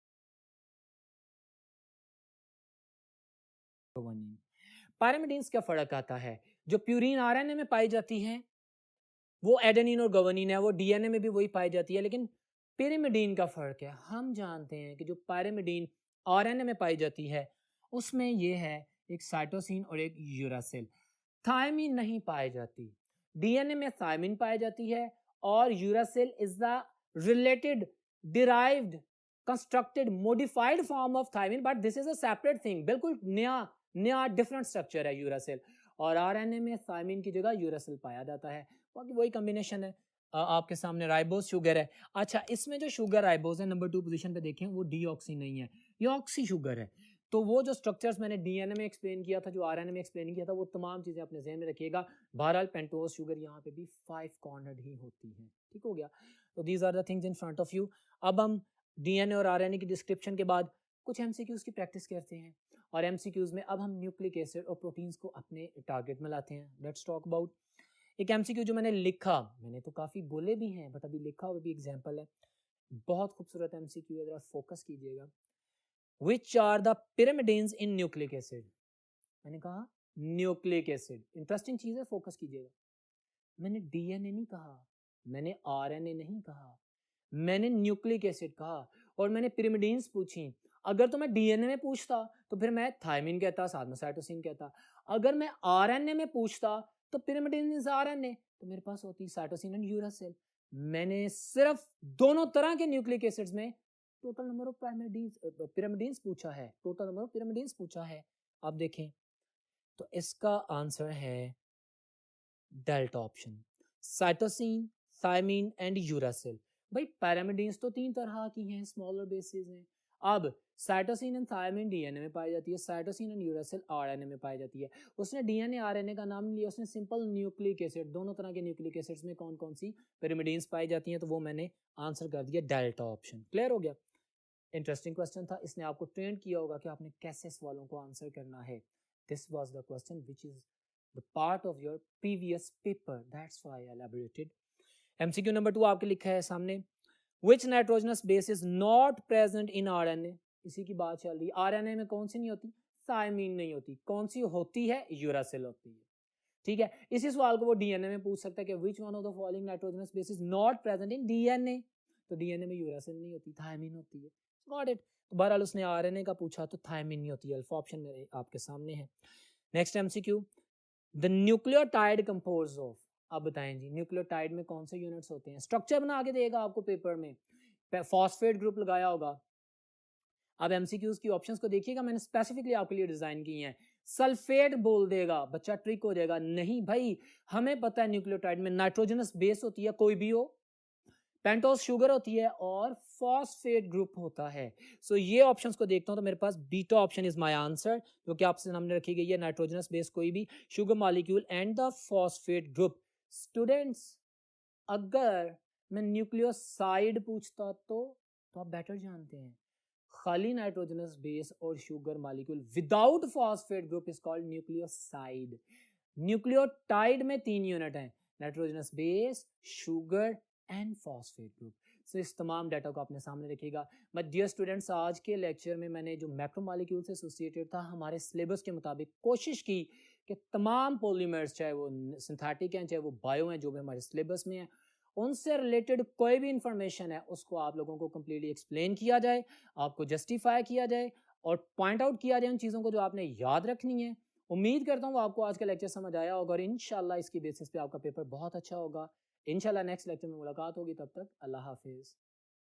गुआनिन। पायरिमिडीन्स क्या फर्क आता है, जो प्यूरिन आरएनए में पाई जाती है वो एडेनिन और गुआनिन है, वो डीएनए में भी वही पाई जाती है, लेकिन पिरिमिडीन का फर्क है। हम जानते हैं कि जो पायरिमिडीन आरएनए में पाई जाती है उसमें ये है एक साइटोसिन और एक यूरासिल, थायमिन नहीं पाई जाती। डीएनए में थायमिन पाई जाती है और uracil is the related, derived, constructed, modified form of thymine, but this is a separate thing, बिल्कुल नया नया डिफरेंट स्ट्रक्चर है यूरासिल, और आरएनए में थायमिन की जगह यूरासिल पाया जाता है। बाकी वही कॉम्बिनेशन है। आपके सामने राइबोज शुगर है। अच्छा, इसमें जो शुगर राइबोज है नंबर 2 पोजीशन पे देखें, वो डीऑक्सी नहीं है, ये ऑक्सी शुगर है। तो वो जो स्ट्रक्चर्स मैंने डीएनए में एक्सप्लेन किया था, जो आरएनए में एक्सप्लेन किया था, वो तमाम चीजें अपने ज़हन में रखिएगा। बहरहाल पेंटोज शुगर यहाँ पे भी 5 कॉर्नर्ड ही होती है। ठीक हो गया। तो these are the things in front of you. अब हम डीएनए और आरएनए की डिस्क्रिप्शन के बाद कुछ एमसीक्यूज की प्रैक्टिस करते हैं, और एमसीक्यूज में अब हम न्यूक्लिक एसिड और प्रोटीन्स को अपने टारगेट में लाते हैं। लेट्स टॉक अबाउट एक एमसीक्यू जो मैंने लिखा, मैंने तो काफ़ी बोले भी हैं बट अभी लिखा हुआ भी एग्जाम्पल है, बहुत खूबसूरत एमसीक्यू है, जरा फोकस कीजिएगा। Which are the pyrimidines in nucleic acid, मैंने कहा न्यूक्लिक एसिड, इंटरेस्टिंग चीज़ है, फोकस कीजिएगा। मैंने डीएनए नहीं कहा, मैंने आरएनए नहीं कहा, मैंने न्यूक्लिक एसिड कहा, और मैंने पिरामिडीन्स पूछी। अगर तो मैं डीएनए में पूछता तो फिर मैं थायमिन कहता, साथ में साइटोसिन कहता। अगर मैं आरएनए में पूछता तो पिरामिडीन आरएनए, तो मेरे पास होती साइटोसिन एंड यूरासिल। मैंने सिर्फ दोनों तरह के न्यूक्लिक एसिड्स में टोटल नंबर ऑफ पिरामिडीन्स पूछा है, टोटल नंबर ऑफ पिरामिडीन्स पूछा है। अब देखें तो इसका आंसर है delta option, cytosine, thymine and uracil. भाई पिरामिडीन्स तो 3 तरह की हैं, स्मॉलर बेसिस हैं। अब साइटोसिन एंड थायमिन डीएनए में पाई जाती है, साइटोसिन एंड यूरासिल आरएनए में पाई जाती है। उसने डीएनए आरएनए का नाम लिया, उसने सिंपल न्यूक्लिक एसिड, दोनों तरह के न्यूक्लिक एसिड्स में कौन कौन सी पिरामिडीन्स पाई जाती हैं, तो वो मैंने आंसर कर दिया डेल्टा ऑप्शन। क्लियर हो गया। इंटरेस्टिंग क्वेश्चन था, इसने आपको ट्रेन किया होगा कि आपने कैसे सवालों को आंसर करना है। This was the question which is the part of your previous paper, that's why I elaborated. MCQ number 2 आपके लिखा है सामने, which nitrogenous base is not present in RNA, इसी की बात चल रही है। आरएनए में कौन सी नहीं होती, थायमीन नहीं होती, कौन सी होती है, यूरासिल होती है। ठीक है, इसी सवाल को वो डीएनए में पूछ सकता है कि which one of the following nitrogenous base is not present in DNA, तो डीएनए में यूरासिल नहीं होती, थायमिन होती है। Got it. तो बहरहाल उसने आरएनए का पूछा तो थायमिन नहीं होती है। अल्फा ऑप्शन मेरे आपके सामने है। Next MCQ, the nucleotide compose of, अब बताएं जी न्यूक्लियोटाइड में कौन से यूनिट्स होते हैं? स्ट्रक्चर बना के देगा आपको पेपर में, फॉस्फेट ग्रुप लगाया होगा। अब एमसीक्यूज की ऑप्शंस को देखिएगा, मैंने स्पेसिफिकली आपके लिए डिजाइन की हैं। सल्फेट बोल देगा, बच्चा ट्रिक हो जाएगा। नहीं भाई, हमें पता है न्यूक्लियोटाइड में नाइट्रोजनस बेस होती है, कोई भी हो, पेंटोस शुगर होती है और फॉस्फेट ग्रुप होता है। सो ये ऑप्शंस को देखता हूं तो मेरे पास beta option is my answer, जो कि आपसे सामने रखी गई है। नाइट्रोजनस बेस कोई भी, sugar molecule and the phosphate group. Students, अगर मैं न्यूक्लियोसाइड पूछता तो आप बेटर जानते हैं, खाली नाइट्रोजनस बेस और sugar molecule without phosphate group is called nucleoside. Nucleotide में 3 यूनिट हैं, nitrogenous base, sugar and phosphate group. So इस तमाम डाटा को अपने सामने रखिएगा। बट डियर स्टूडेंट्स, आज के लेक्चर में मैंने जो मैक्रोमॉलिक्यूल से एसोसिएटेड था, हमारे सिलेबस के मुताबिक कोशिश की कि तमाम पॉलीमर्स, चाहे वो सिंथेटिक हैं चाहे वो बायो हैं, जो भी हमारे सिलेबस में है, उनसे रिलेटेड कोई भी इंफॉर्मेशन है उसको आप लोगों को कम्प्लीटली एक्सप्लेन किया जाए, आपको जस्टिफाई किया जाए और पॉइंट आउट किया जाए उन चीज़ों को जो आपने याद रखनी है। उम्मीद करता हूँ आपको आज का लेक्चर समझ आया होगा और इंशाल्लाह इसकी बेसिस पे आपका पेपर बहुत अच्छा होगा। इंशाल्लाह नेक्स्ट लेक्चर में मुलाकात होगी, तब तक अल्लाह हाफिज़।